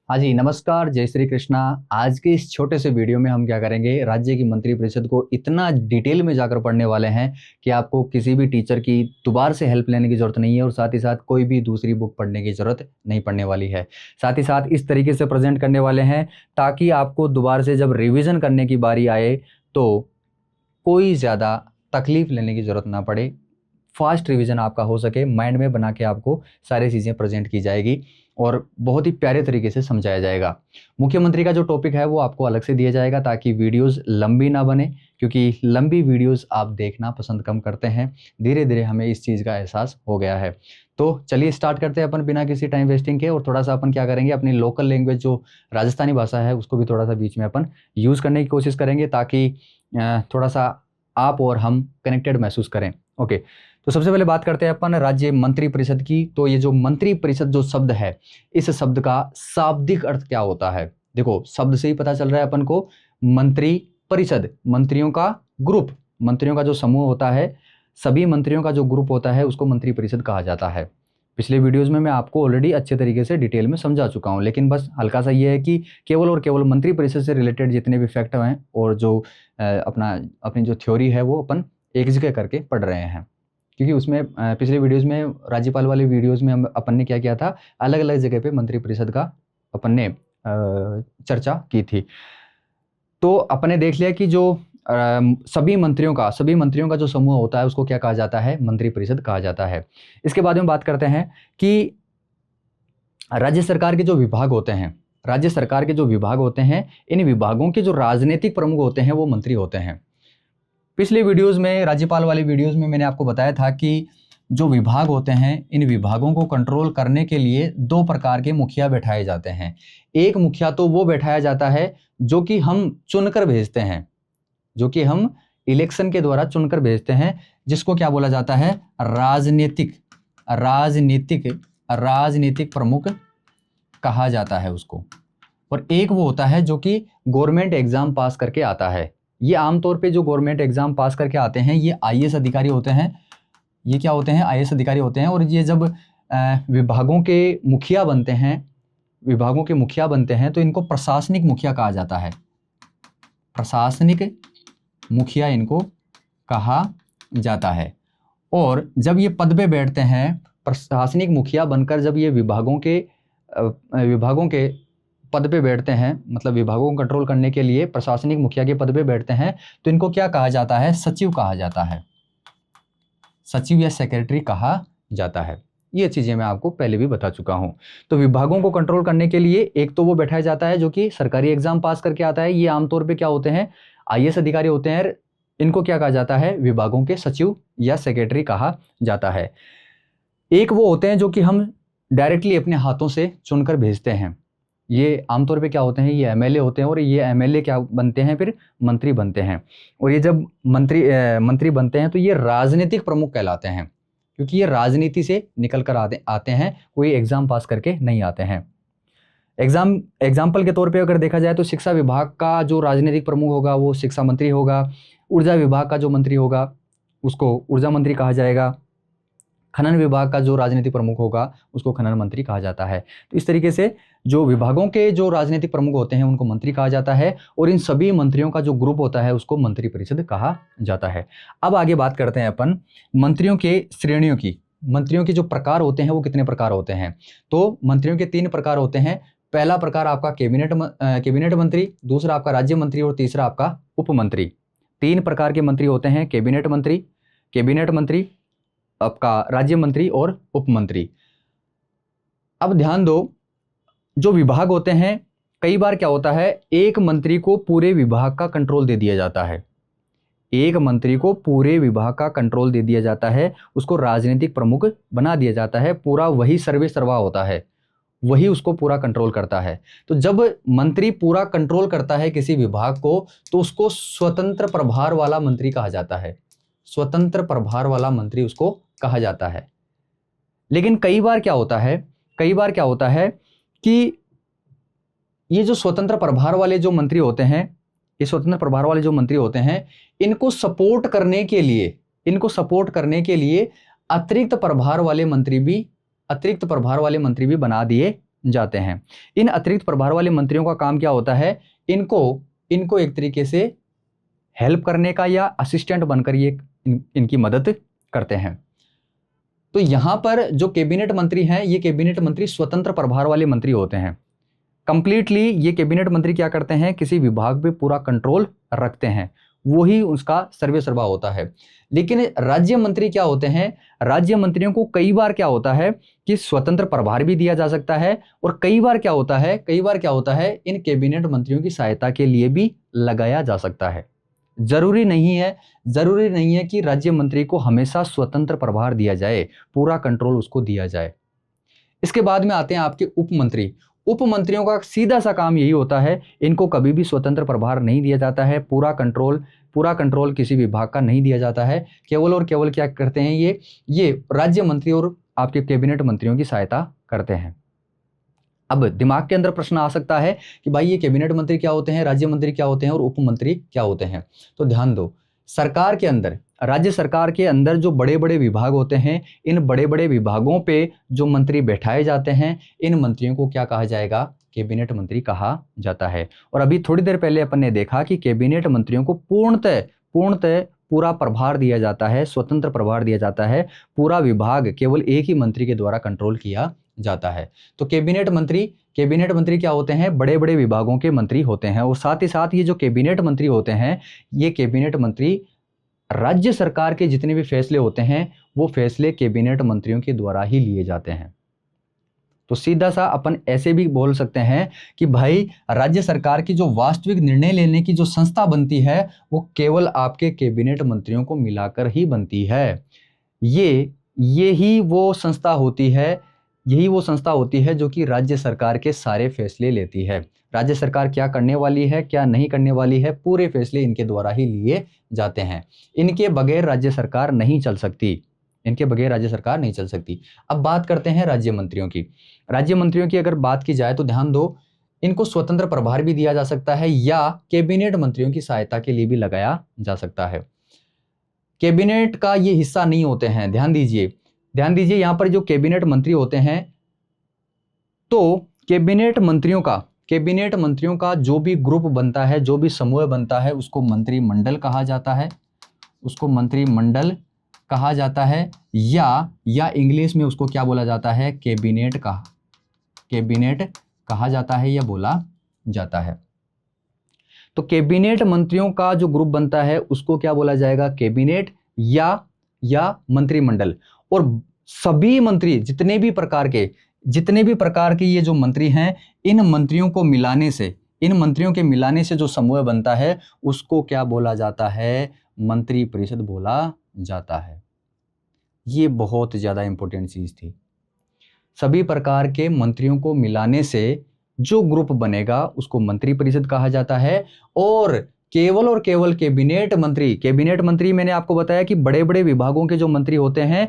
हाँ जी, नमस्कार, जय श्री कृष्णा। आज के इस छोटे से वीडियो में हम क्या करेंगे, राज्य की मंत्रिपरिषद को इतना डिटेल में जाकर पढ़ने वाले हैं कि आपको किसी भी टीचर की दोबारा से हेल्प लेने की ज़रूरत नहीं है और साथ ही साथ कोई भी दूसरी बुक पढ़ने की ज़रूरत नहीं पड़ने वाली है। साथ ही साथ इस तरीके से प्रेजेंट करने वाले हैं ताकि आपको दोबारा से जब रिविज़न करने की बारी आए तो कोई ज़्यादा तकलीफ़ लेने की ज़रूरत ना पड़े। फास्ट रिवीजन आपका हो सके, माइंड में बना के आपको सारी चीज़ें प्रेजेंट की जाएगी और बहुत ही प्यारे तरीके से समझाया जाएगा। मुख्यमंत्री का जो टॉपिक है वो आपको अलग से दिया जाएगा ताकि वीडियोस लंबी ना बने, क्योंकि लंबी वीडियोस आप देखना पसंद कम करते हैं। धीरे धीरे हमें इस चीज़ का एहसास हो गया है। तो चलिए स्टार्ट करते हैं अपन बिना किसी टाइम वेस्टिंग के। और थोड़ा सा अपन क्या करेंगे, अपनी लोकल लैंग्वेज जो राजस्थानी भाषा है उसको भी थोड़ा सा बीच में अपन यूज़ करने की कोशिश करेंगे ताकि थोड़ा सा आप और हम कनेक्टेड महसूस करें। ओके, तो सबसे पहले बात करते हैं अपन राज्य मंत्रिपरिषद की। तो ये जो मंत्रिपरिषद जो शब्द है, इस शब्द का शाब्दिक अर्थ क्या होता है? देखो, शब्द से ही पता चल रहा है अपन को। मंत्री परिषद, मंत्रियों का ग्रुप, मंत्रियों का जो समूह होता है, सभी मंत्रियों का जो ग्रुप होता है उसको मंत्रिपरिषद कहा जाता है। पिछले वीडियोज़ में मैं आपको ऑलरेडी अच्छे तरीके से डिटेल में समझा चुका हूँ, लेकिन बस हल्का सा ये है कि केवल और केवल मंत्रिपरिषद से रिलेटेड जितने भी फैक्ट हैं और जो अपनी जो थ्योरी है वो अपन एक जगह करके पढ़ रहे हैं, क्योंकि उसमें पिछले वीडियोज़ में, राज्यपाल वाले वीडियोज़ में हम अपन ने क्या किया था, अलग अलग जगह पे मंत्रिपरिषद का अपन ने चर्चा की थी। तो अपन ने देख लिया कि जो सभी मंत्रियों का जो समूह होता है उसको क्या कहा जाता है, मंत्रिपरिषद कहा जाता है। इसके बाद में बात करते हैं कि राज्य सरकार के जो विभाग होते हैं, इन विभागों के जो राजनीतिक प्रमुख होते हैं वो मंत्री होते हैं। पिछले वीडियोज़ में, राज्यपाल वाले वीडियोज़ में मैंने आपको बताया था कि जो विभाग होते हैं, इन विभागों को कंट्रोल करने के लिए दो प्रकार के मुखिया बैठाए जाते हैं। एक मुखिया तो वो बैठाया जाता है जो कि हम चुनकर भेजते हैं, जो कि हम इलेक्शन के द्वारा चुनकर भेजते हैं, जिसको क्या बोला जाता है, राजनीतिक प्रमुख कहा जाता है उसको। और एक वो होता है जो कि गवर्नमेंट एग्जाम पास करके आता है। ये आमतौर पे जो गवर्नमेंट एग्जाम पास करके आते हैं ये आईएएस अधिकारी होते हैं। ये क्या होते हैं, आईएएस अधिकारी होते हैं। और ये जब विभागों के मुखिया बनते हैं तो इनको प्रशासनिक मुखिया कहा जाता है। प्रशासनिक मुखिया इनको कहा जाता है। और जब ये पद पे बैठते हैं, प्रशासनिक मुखिया बनकर जब ये विभागों के पद पे बैठते हैं, मतलब विभागों को कंट्रोल करने के लिए प्रशासनिक मुखिया के पद पे बैठते हैं, तो इनको क्या कहा जाता है, सचिव कहा जाता है। सचिव या सेक्रेटरी कहा जाता है। ये चीज़ें मैं आपको पहले भी बता चुका हूँ। तो विभागों को कंट्रोल करने के लिए एक तो वो बैठाया जाता है जो कि सरकारी एग्जाम पास करके आता है। ये आमतौर पे क्या होते हैं, आईएएस अधिकारी होते हैं। इनको क्या कहा जाता है, विभागों के सचिव या सेक्रेटरी कहा जाता है। एक वो होते हैं जो कि हम डायरेक्टली अपने हाथों से चुनकर भेजते हैं। ये आमतौर पे क्या होते हैं, ये एमएलए होते हैं। और ये एमएलए क्या बनते हैं, फिर मंत्री बनते हैं। और ये जब मंत्री बनते हैं तो ये राजनीतिक प्रमुख कहलाते हैं, क्योंकि ये राजनीति से निकल कर आते हैं, कोई एग्जाम पास करके नहीं आते हैं। एग्जाम्पल के तौर पे अगर देखा जाए तो शिक्षा विभाग का जो राजनीतिक प्रमुख होगा वो शिक्षा मंत्री होगा। ऊर्जा विभाग का जो मंत्री होगा उसको ऊर्जा मंत्री कहा जाएगा। खनन विभाग का जो राजनीतिक प्रमुख होगा उसको खनन मंत्री कहा जाता है। तो इस तरीके से जो विभागों के जो राजनीतिक प्रमुख होते हैं उनको मंत्री कहा जाता है। और इन सभी मंत्रियों का जो ग्रुप होता है उसको मंत्रिपरिषद कहा जाता है। अब आगे बात करते हैं अपन मंत्रियों के श्रेणियों की। मंत्रियों के जो प्रकार होते हैं वो कितने प्रकार होते हैं? तो मंत्रियों के 3 प्रकार होते हैं। पहला प्रकार आपका कैबिनेट मंत्री, दूसरा आपका राज्य मंत्री और तीसरा आपका उप मंत्री। 3 प्रकार के मंत्री होते हैं, कैबिनेट मंत्री, आपका राज्य मंत्री और उप मंत्री। अब ध्यान दो, जो विभाग होते हैं, कई बार क्या होता है, एक मंत्री को पूरे विभाग का कंट्रोल दे दिया जाता है। एक मंत्री को पूरे विभाग का कंट्रोल दे दिया जाता है, उसको राजनीतिक प्रमुख बना दिया जाता है। पूरा वही सर्वे सर्वा होता है, वही उसको पूरा कंट्रोल करता है। तो जब मंत्री पूरा कंट्रोल करता है किसी विभाग को तो उसको स्वतंत्र प्रभार वाला मंत्री कहा जाता है। स्वतंत्र प्रभार वाला मंत्री उसको कहा जाता है। लेकिन कई बार क्या होता है कि ये जो स्वतंत्र प्रभार वाले जो मंत्री होते हैं, इनको सपोर्ट करने के लिए अतिरिक्त प्रभार वाले मंत्री भी बना दिए जाते हैं। इन अतिरिक्त प्रभार वाले मंत्रियों का काम क्या होता है, इनको एक तरीके से हेल्प करने का या असिस्टेंट बनकर ये इनकी मदद करते हैं। तो यहां पर जो कैबिनेट मंत्री हैं, ये कैबिनेट मंत्री स्वतंत्र प्रभार वाले मंत्री होते हैं। कंप्लीटली ये कैबिनेट मंत्री क्या करते हैं, किसी विभाग पे पूरा कंट्रोल रखते हैं, वही उसका सर्वे सर्वा होता है। लेकिन राज्य मंत्री क्या होते हैं, राज्य मंत्रियों को कई बार क्या होता है कि स्वतंत्र प्रभार भी दिया जा सकता है, और कई बार क्या होता है इन कैबिनेट मंत्रियों की सहायता के लिए भी लगाया जा सकता है। जरूरी नहीं है कि राज्य मंत्री को हमेशा स्वतंत्र प्रभार दिया जाए, पूरा कंट्रोल उसको दिया जाए। इसके बाद में आते हैं आपके उप मंत्री। उप मंत्रियों का सीधा सा काम यही होता है, इनको कभी भी स्वतंत्र प्रभार नहीं दिया जाता है, पूरा कंट्रोल किसी विभाग का नहीं दिया जाता है। केवल और केवल क्या करते हैं, ये राज्य मंत्री और आपके कैबिनेट मंत्रियों की सहायता करते हैं। अब दिमाग के अंदर प्रश्न आ सकता है कि भाई ये कैबिनेट मंत्री क्या होते हैं, राज्य मंत्री क्या होते हैं और उप मंत्री क्या होते हैं। तो ध्यान दो, सरकार के अंदर, राज्य सरकार के अंदर जो बड़े बड़े विभाग होते हैं, इन बड़े बड़े विभागों पे जो मंत्री बैठाए जाते हैं, इन मंत्रियों को क्या कहा जाएगा, कैबिनेट मंत्री कहा जाता है। और अभी थोड़ी देर पहले अपन ने देखा कि कैबिनेट मंत्रियों को पूर्णतः पूरा प्रभार दिया जाता है, स्वतंत्र प्रभार दिया जाता है, पूरा विभाग केवल एक ही मंत्री के द्वारा कंट्रोल किया जाता है। तो कैबिनेट मंत्री क्या होते हैं, बड़े बड़े विभागों के मंत्री होते हैं। और साथ ही साथ ये जो कैबिनेट मंत्री होते हैं, ये कैबिनेट मंत्री राज्य सरकार के जितने भी फैसले होते हैं, वो फैसले कैबिनेट मंत्रियों के द्वारा ही लिए जाते हैं। तो सीधा सा अपन ऐसे भी बोल सकते हैं कि भाई राज्य सरकार की जो वास्तविक निर्णय लेने की जो संस्था बनती है, वो केवल आपके कैबिनेट मंत्रियों को मिलाकर ही बनती है। यही वो संस्था होती है जो कि राज्य सरकार के सारे फैसले लेती है। राज्य सरकार क्या करने वाली है, क्या नहीं करने वाली है, पूरे फैसले इनके द्वारा ही लिए जाते हैं। इनके बगैर राज्य सरकार नहीं चल सकती। अब बात करते हैं राज्य मंत्रियों की। राज्य मंत्रियों की अगर बात की जाए तो ध्यान दो, इनको स्वतंत्र प्रभार भी दिया जा सकता है या कैबिनेट मंत्रियों की सहायता के लिए भी लगाया जा सकता है। कैबिनेट का ये हिस्सा नहीं होते हैं। ध्यान दीजिए यहाँ पर जो कैबिनेट मंत्री होते हैं, तो कैबिनेट मंत्रियों का जो भी ग्रुप बनता है, जो भी समूह बनता है, उसको मंत्रिमंडल कहा जाता है, या इंग्लिश में उसको क्या बोला जाता है, कैबिनेट कहा जाता है या बोला जाता है। तो कैबिनेट मंत्रियों का जो ग्रुप बनता है उसको क्या बोला जाएगा, कैबिनेट या मंत्रिमंडल। और सभी मंत्री जितने भी प्रकार के ये जो मंत्री हैं, इन मंत्रियों के मिलाने से जो समूह बनता है उसको क्या बोला जाता है, मंत्री परिषद बोला जाता है। ये बहुत ज्यादा इंपॉर्टेंट चीज थी। सभी प्रकार के मंत्रियों को मिलाने से जो ग्रुप बनेगा उसको मंत्री परिषद कहा जाता है। और केवल कैबिनेट मंत्री मैंने आपको बताया कि बड़े बड़े विभागों के जो मंत्री होते हैं,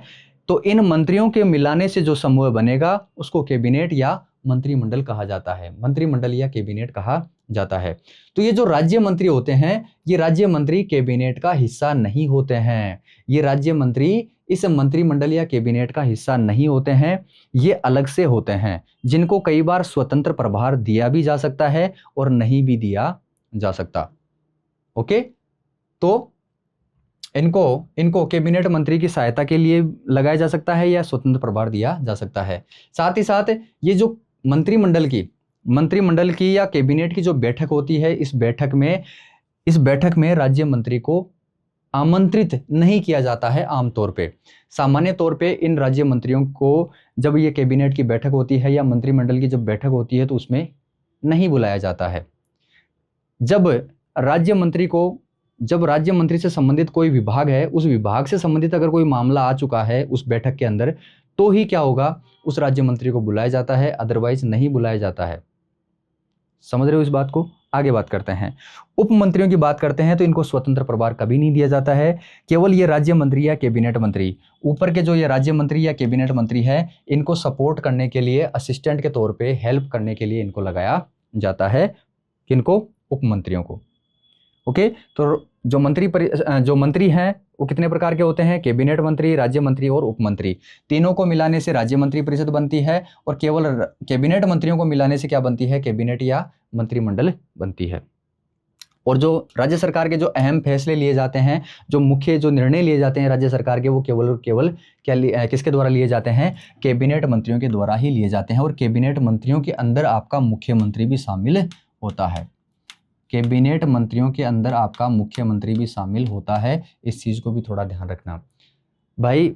तो इन मंत्रियों के मिलाने से जो समूह बनेगा उसको कैबिनेट या मंत्रिमंडल कहा जाता है, मंत्रिमंडल या कैबिनेट कहा जाता है। तो ये जो राज्य मंत्री होते हैं, ये राज्य मंत्री कैबिनेट का हिस्सा नहीं होते हैं। ये राज्य मंत्री इस मंत्रिमंडल या कैबिनेट का हिस्सा नहीं होते हैं, ये अलग से होते हैं, जिनको कई बार स्वतंत्र प्रभार दिया भी जा सकता है और नहीं भी दिया जा सकता। ओके, तो इनको कैबिनेट मंत्री की सहायता के लिए लगाया जा सकता है या स्वतंत्र प्रभार दिया जा सकता है। साथ ही साथ ये जो मंत्रिमंडल की या कैबिनेट की जो बैठक होती है, इस बैठक में राज्य मंत्री को आमंत्रित नहीं किया जाता है। आमतौर पे, सामान्य तौर पे इन राज्य मंत्रियों को जब ये कैबिनेट की बैठक होती है या मंत्रिमंडल की जब बैठक होती है तो उसमें नहीं बुलाया जाता है। जब राज्य मंत्री से संबंधित कोई विभाग है, उस विभाग से संबंधित अगर कोई मामला आ चुका है उस बैठक के अंदर, तो ही क्या होगा, उस राज्य मंत्री को बुलाया जाता है, अदरवाइज नहीं बुलाया जाता है। समझ रहे हो इस बात को? आगे बात करते हैं। उप मंत्रियों की बात करते हैं तो इनको स्वतंत्र प्रभार कभी नहीं दिया जाता है। केवल ये राज्य मंत्री या कैबिनेट मंत्री, ऊपर के जो ये राज्य मंत्री या कैबिनेट मंत्री है, इनको सपोर्ट करने के लिए, असिस्टेंट के तौर पे हेल्प करने के लिए इनको लगाया जाता है। किनको? उप मंत्रियों को। ओके, तो जो मंत्री हैं वो कितने प्रकार के होते हैं? कैबिनेट मंत्री, राज्य मंत्री और उप मंत्री। तीनों को मिलाने से राज्य मंत्री परिषद बनती है और केवल कैबिनेट मंत्रियों को मिलाने से क्या बनती है? कैबिनेट या मंत्रिमंडल बनती है। और जो राज्य सरकार के जो अहम फैसले लिए जाते हैं, जो मुख्य जो निर्णय लिए जाते हैं राज्य सरकार के, वो केवल और केवल किसके द्वारा लिए जाते हैं? कैबिनेट मंत्रियों के द्वारा ही लिए जाते हैं। और कैबिनेट मंत्रियों के अंदर आपका मुख्यमंत्री भी शामिल होता है। कैबिनेट मंत्रियों के अंदर आपका मुख्यमंत्री भी शामिल होता है। इस चीज़ को भी थोड़ा ध्यान रखना भाई।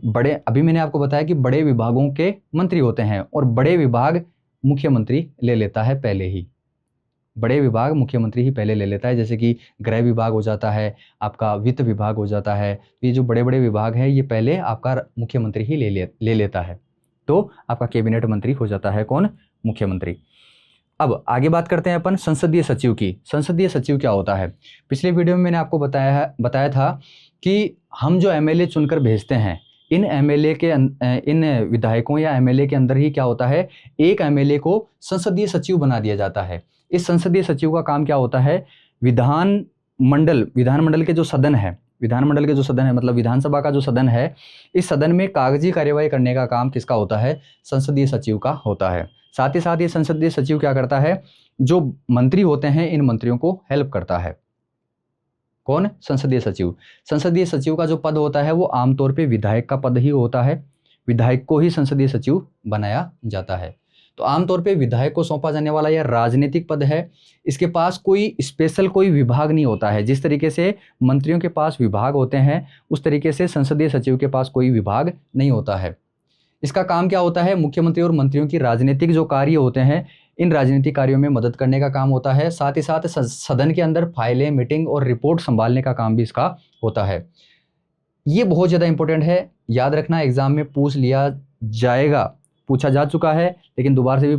अभी मैंने आपको बताया कि बड़े विभागों के मंत्री होते हैं और बड़े विभाग मुख्यमंत्री ले लेता है पहले ही। बड़े विभाग मुख्यमंत्री ही पहले ले लेता है, जैसे कि गृह विभाग हो जाता है, आपका वित्त विभाग हो जाता है। ये जो बड़े बड़े विभाग हैं ये पहले आपका मुख्यमंत्री ही ले लेता है। तो आपका कैबिनेट मंत्री हो जाता है कौन? मुख्यमंत्री। अब आगे बात करते हैं अपन संसदीय सचिव की। संसदीय सचिव क्या होता है? पिछले वीडियो में मैंने आपको बताया था कि हम जो एमएलए चुनकर भेजते हैं, इन एमएलए के इन विधायकों या एमएलए के अंदर ही क्या होता है? एक एमएलए को संसदीय सचिव बना दिया जाता है। इस संसदीय सचिव का काम क्या होता है? विधानमंडल के जो सदन है, मतलब विधानसभा का जो सदन है, इस सदन में कागजी कार्यवाही करने का काम किसका होता है? संसदीय सचिव का होता है। साथ ही साथ ये संसदीय सचिव क्या करता है? जो मंत्री होते हैं इन मंत्रियों को हेल्प करता है। कौन? संसदीय सचिव। संसदीय सचिव का जो पद होता है वो आमतौर पे विधायक का पद ही होता है। विधायक को ही संसदीय सचिव बनाया जाता है। तो आमतौर पे विधायक को सौंपा जाने वाला यह राजनीतिक पद है। इसके पास कोई स्पेशल कोई विभाग नहीं होता है। जिस तरीके से मंत्रियों के पास विभाग होते हैं उस तरीके से संसदीय सचिव के पास कोई विभाग नहीं होता है। इसका काम क्या होता है? मुख्यमंत्री और मंत्रियों की राजनीतिक जो कार्य होते हैं इन राजनीतिक कार्यों में मदद करने का काम होता है। साथ ही साथ सदन के अंदर फाइलें, मीटिंग और रिपोर्ट संभालने का काम भी इसका होता है। ये बहुत ज़्यादा इंपॉर्टेंट है, याद रखना, एग्जाम में पूछा जा चुका है लेकिन दोबारा से भी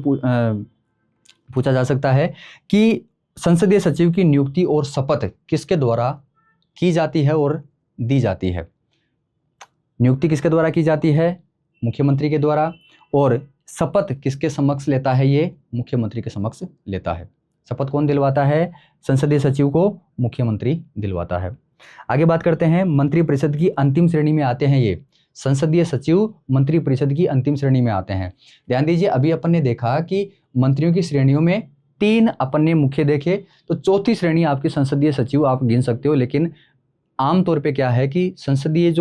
पूछा जा सकता है कि संसदीय सचिव की नियुक्ति और शपथ किसके द्वारा की जाती है और दी जाती है? नियुक्ति किसके द्वारा की जाती है? मुख्यमंत्री के द्वारा। और शपथ किसके समक्ष लेता है? ये मुख्यमंत्री के समक्ष लेता है। शपथ कौन दिलवाता है? संसदीय सचिव को मुख्यमंत्री दिलवाता है। आगे बात करते हैं, मंत्रिपरिषद की अंतिम श्रेणी में आते हैं ये। संसदीय सचिव मंत्रिपरिषद की अंतिम श्रेणी में आते हैं। ध्यान दीजिए, अभी अपन ने देखा कि मंत्रियों की श्रेणियों में 3 अपन ने मुख्य देखे, तो चौथी श्रेणी आपकी संसदीय सचिव आप गिन सकते हो। लेकिन आमतौर पे क्या है कि ये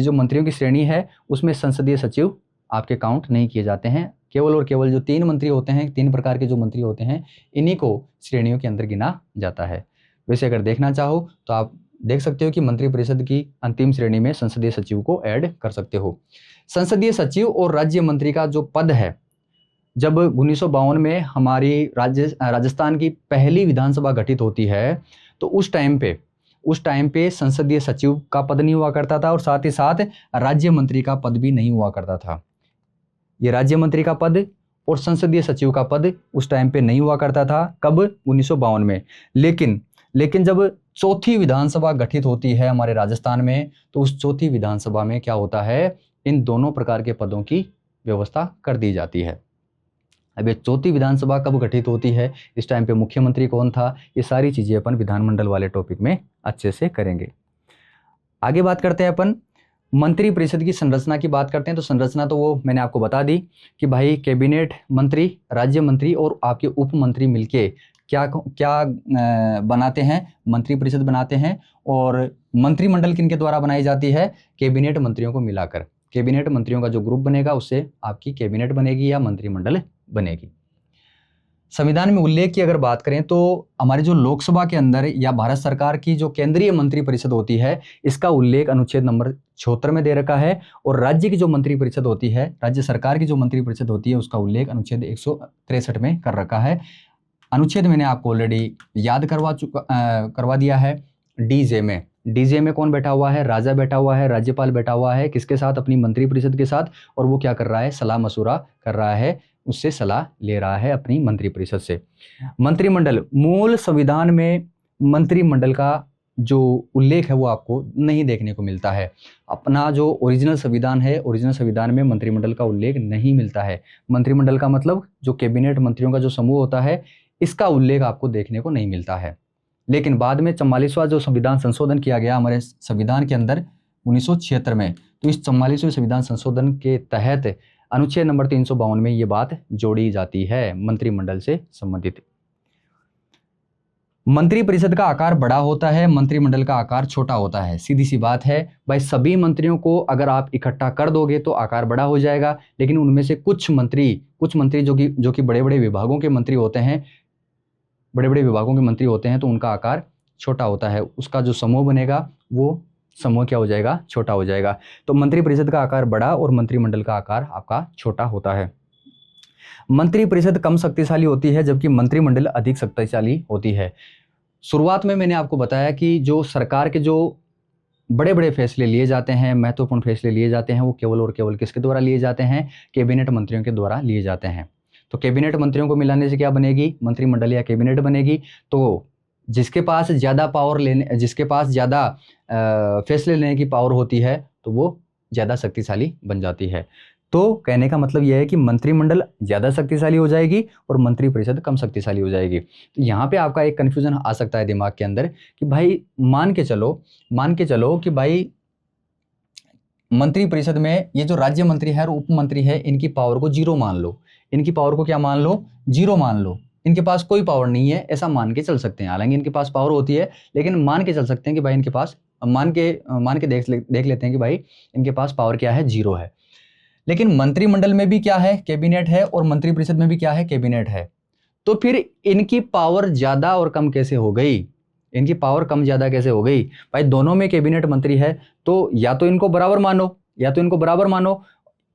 जो मंत्रियों की श्रेणी है उसमें संसदीय सचिव आपके काउंट नहीं किए जाते हैं। केवल और केवल जो 3 मंत्री होते हैं, 3 प्रकार के जो मंत्री होते हैं, इन्हीं को श्रेणियों के अंदर गिना जाता है। वैसे अगर देखना चाहो तो आप देख सकते हो कि मंत्रिपरिषद की अंतिम श्रेणी में संसदीय सचिव को ऐड कर सकते हो। संसदीय सचिव और राज्य मंत्री का जो पद है, जब 1952 में हमारी राजस्थान की पहली विधानसभा गठित होती है तो उस टाइम पे संसदीय सचिव का पद नहीं हुआ करता था और साथ ही साथ राज्य मंत्री का पद भी नहीं हुआ करता था। ये राज्य मंत्री का पद और संसदीय सचिव का पद उस टाइम पे नहीं हुआ करता था। कब? 1952 में। लेकिन जब चौथी विधानसभा गठित होती है हमारे राजस्थान में, तो उस चौथी विधानसभा में क्या होता है? इन दोनों प्रकार के पदों की व्यवस्था कर दी जाती है। अब ये चौथी विधानसभा कब गठित होती है, इस टाइम पे मुख्यमंत्री कौन था, ये सारी चीज़ें अपन विधानमंडल वाले टॉपिक में अच्छे से करेंगे। आगे बात करते हैं अपन मंत्रिपरिषद की संरचना की बात करते हैं। तो संरचना तो वो मैंने आपको बता दी कि भाई कैबिनेट मंत्री, राज्य मंत्री और आपके उप मंत्री मिलके क्या बनाते हैं? मंत्रिपरिषद बनाते हैं। और मंत्रिमंडल किनके द्वारा बनाई जाती है? कैबिनेट मंत्रियों को मिलाकर। कैबिनेट मंत्रियों का जो ग्रुप बनेगा उससे आपकी कैबिनेट बनेगी या मंत्रिमंडल बनेगी। संविधान में उल्लेख की अगर बात करें तो हमारी जो लोकसभा के अंदर या भारत सरकार की जो केंद्रीय मंत्रिपरिषद होती है, इसका उल्लेख अनुच्छेद नंबर 76 में दे रखा है। और राज्य की जो मंत्रिपरिषद होती है, राज्य सरकार की जो मंत्रिपरिषद होती है, उसका उल्लेख अनुच्छेद 163 में कर रखा है। अनुच्छेद मैंने आपको ऑलरेडी याद करवा दिया है। डीजे में कौन बैठा हुआ है? राजा बैठा हुआ है, राज्यपाल बैठा हुआ है। किसके साथ? अपनी मंत्रिपरिषद के साथ। और वो क्या कर रहा है? सलाह मशुरा कर रहा है, उससे सलाह ले रहा है अपनी मंत्रिपरिषद से। मंत्रिमंडल, मूल संविधान में मंत्रिमंडल का जो उल्लेख है वो आपको नहीं देखने को मिलता है। अपना जो ओरिजिनल संविधान है, ओरिजिनल संविधान में मंत्रिमंडल का उल्लेख नहीं मिलता है। मंत्रिमंडल का मतलब जो कैबिनेट मंत्रियों का जो समूह होता है, इसका उल्लेख आपको देखने को नहीं मिलता है। लेकिन बाद में 44वां जो संविधान संशोधन किया गया हमारे संविधान के अंदर 1976 में, तो इस 44वें संविधान संशोधन के तहत अनुच्छेद नंबर 352 में ये बात जोड़ी जाती है मंत्रिमंडल से संबंधित। मंत्रिपरिषद का आकार बड़ा होता है, मंत्रिमंडल का आकार छोटा होता है। सीधी सी बात है भाई, सभी मंत्रियों को अगर आप इकट्ठा कर दोगे तो आकार बड़ा हो जाएगा, लेकिन उनमें से कुछ मंत्री जो कि बड़े बड़े विभागों के मंत्री होते हैं, तो उनका आकार छोटा होता है। उसका जो समूह बनेगा वो समूह क्या हो जाएगा, छोटा हो जाएगा। तो मंत्रिपरिषद का आकार बड़ा और मंत्रिमंडल का आकार आपका छोटा होता है। मंत्रिपरिषद कम शक्तिशाली होती है जबकि मंत्रिमंडल अधिक शक्तिशाली होती है। शुरुआत में मैंने आपको बताया कि जो सरकार के जो बड़े बड़े फैसले लिए जाते हैं, महत्वपूर्ण फैसले लिए जाते हैं, वो केवल और केवल किसके द्वारा लिए जाते हैं, कैबिनेट मंत्रियों के द्वारा लिए जाते हैं। तो कैबिनेट मंत्रियों को मिलाने से क्या बनेगी, मंत्रिमंडल या कैबिनेट बनेगी। तो जिसके पास ज़्यादा फैसले लेने की पावर होती है तो वो ज़्यादा शक्तिशाली बन जाती है। तो कहने का मतलब यह है कि मंत्रिमंडल ज़्यादा शक्तिशाली हो जाएगी और मंत्रिपरिषद कम शक्तिशाली हो जाएगी। तो यहाँ पे आपका एक कन्फ्यूजन आ सकता है दिमाग के अंदर कि भाई मान के चलो कि भाई मंत्रिपरिषद में ये जो राज्य मंत्री है और उप मंत्री है, इनकी पावर को जीरो मान लो, इनकी पावर को क्या मान लो, जीरो मान लो, इनके पास कोई पावर नहीं है, ऐसा मान के चल सकते हैं। हालांकि इनके पास पावर होती है, लेकिन मान के चल सकते हैं कि भाई इनके पास मान के देख लेते हैं कि भाई इनके पास पावर क्या है, जीरो है। लेकिन मंत्रिमंडल में भी क्या है, कैबिनेट है, और मंत्रिपरिषद में भी क्या है, कैबिनेट है। तो फिर इनकी पावर ज्यादा और कम कैसे हो गई, इनकी पावर कम ज्यादा कैसे हो गई? भाई दोनों में कैबिनेट मंत्री है, तो या तो इनको बराबर मानो,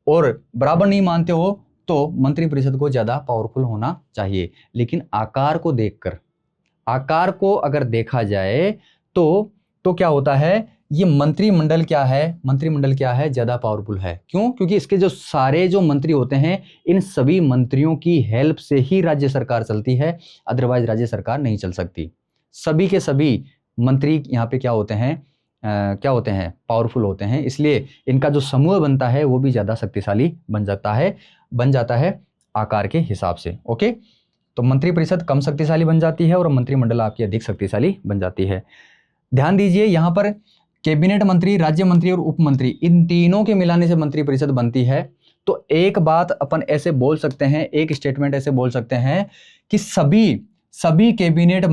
और बराबर नहीं मानते हो तो मंत्रिपरिषद को ज्यादा पावरफुल होना चाहिए। लेकिन आकार को अगर देखा जाए तो क्या होता है, ये मंत्रिमंडल क्या है, ज्यादा पावरफुल है। क्यों? क्योंकि इसके जो सारे जो मंत्री होते हैं, इन सभी मंत्रियों की हेल्प से ही राज्य सरकार चलती है, अदरवाइज राज्य सरकार नहीं चल सकती। सभी के सभी मंत्री यहाँ पे क्या होते हैं, पावरफुल होते हैं। इसलिए इनका जो समूह बनता है वो भी ज्यादा शक्तिशाली बन जाता है आकार के हिसाब से। ओके, तो मंत्रिपरिषद कम शक्तिशाली बन जाती है और मंत्रिमंडल आपकी अधिक शक्तिशाली बन जाती है। ध्यान दीजिए, यहाँ पर कैबिनेट मंत्री, राज्य मंत्री और उप मंत्री, इन तीनों के मिलाने से मंत्रिपरिषद बनती है। तो एक बात अपन ऐसे बोल सकते हैं, एक स्टेटमेंट ऐसे बोल सकते हैं कि सभी कैबिनेट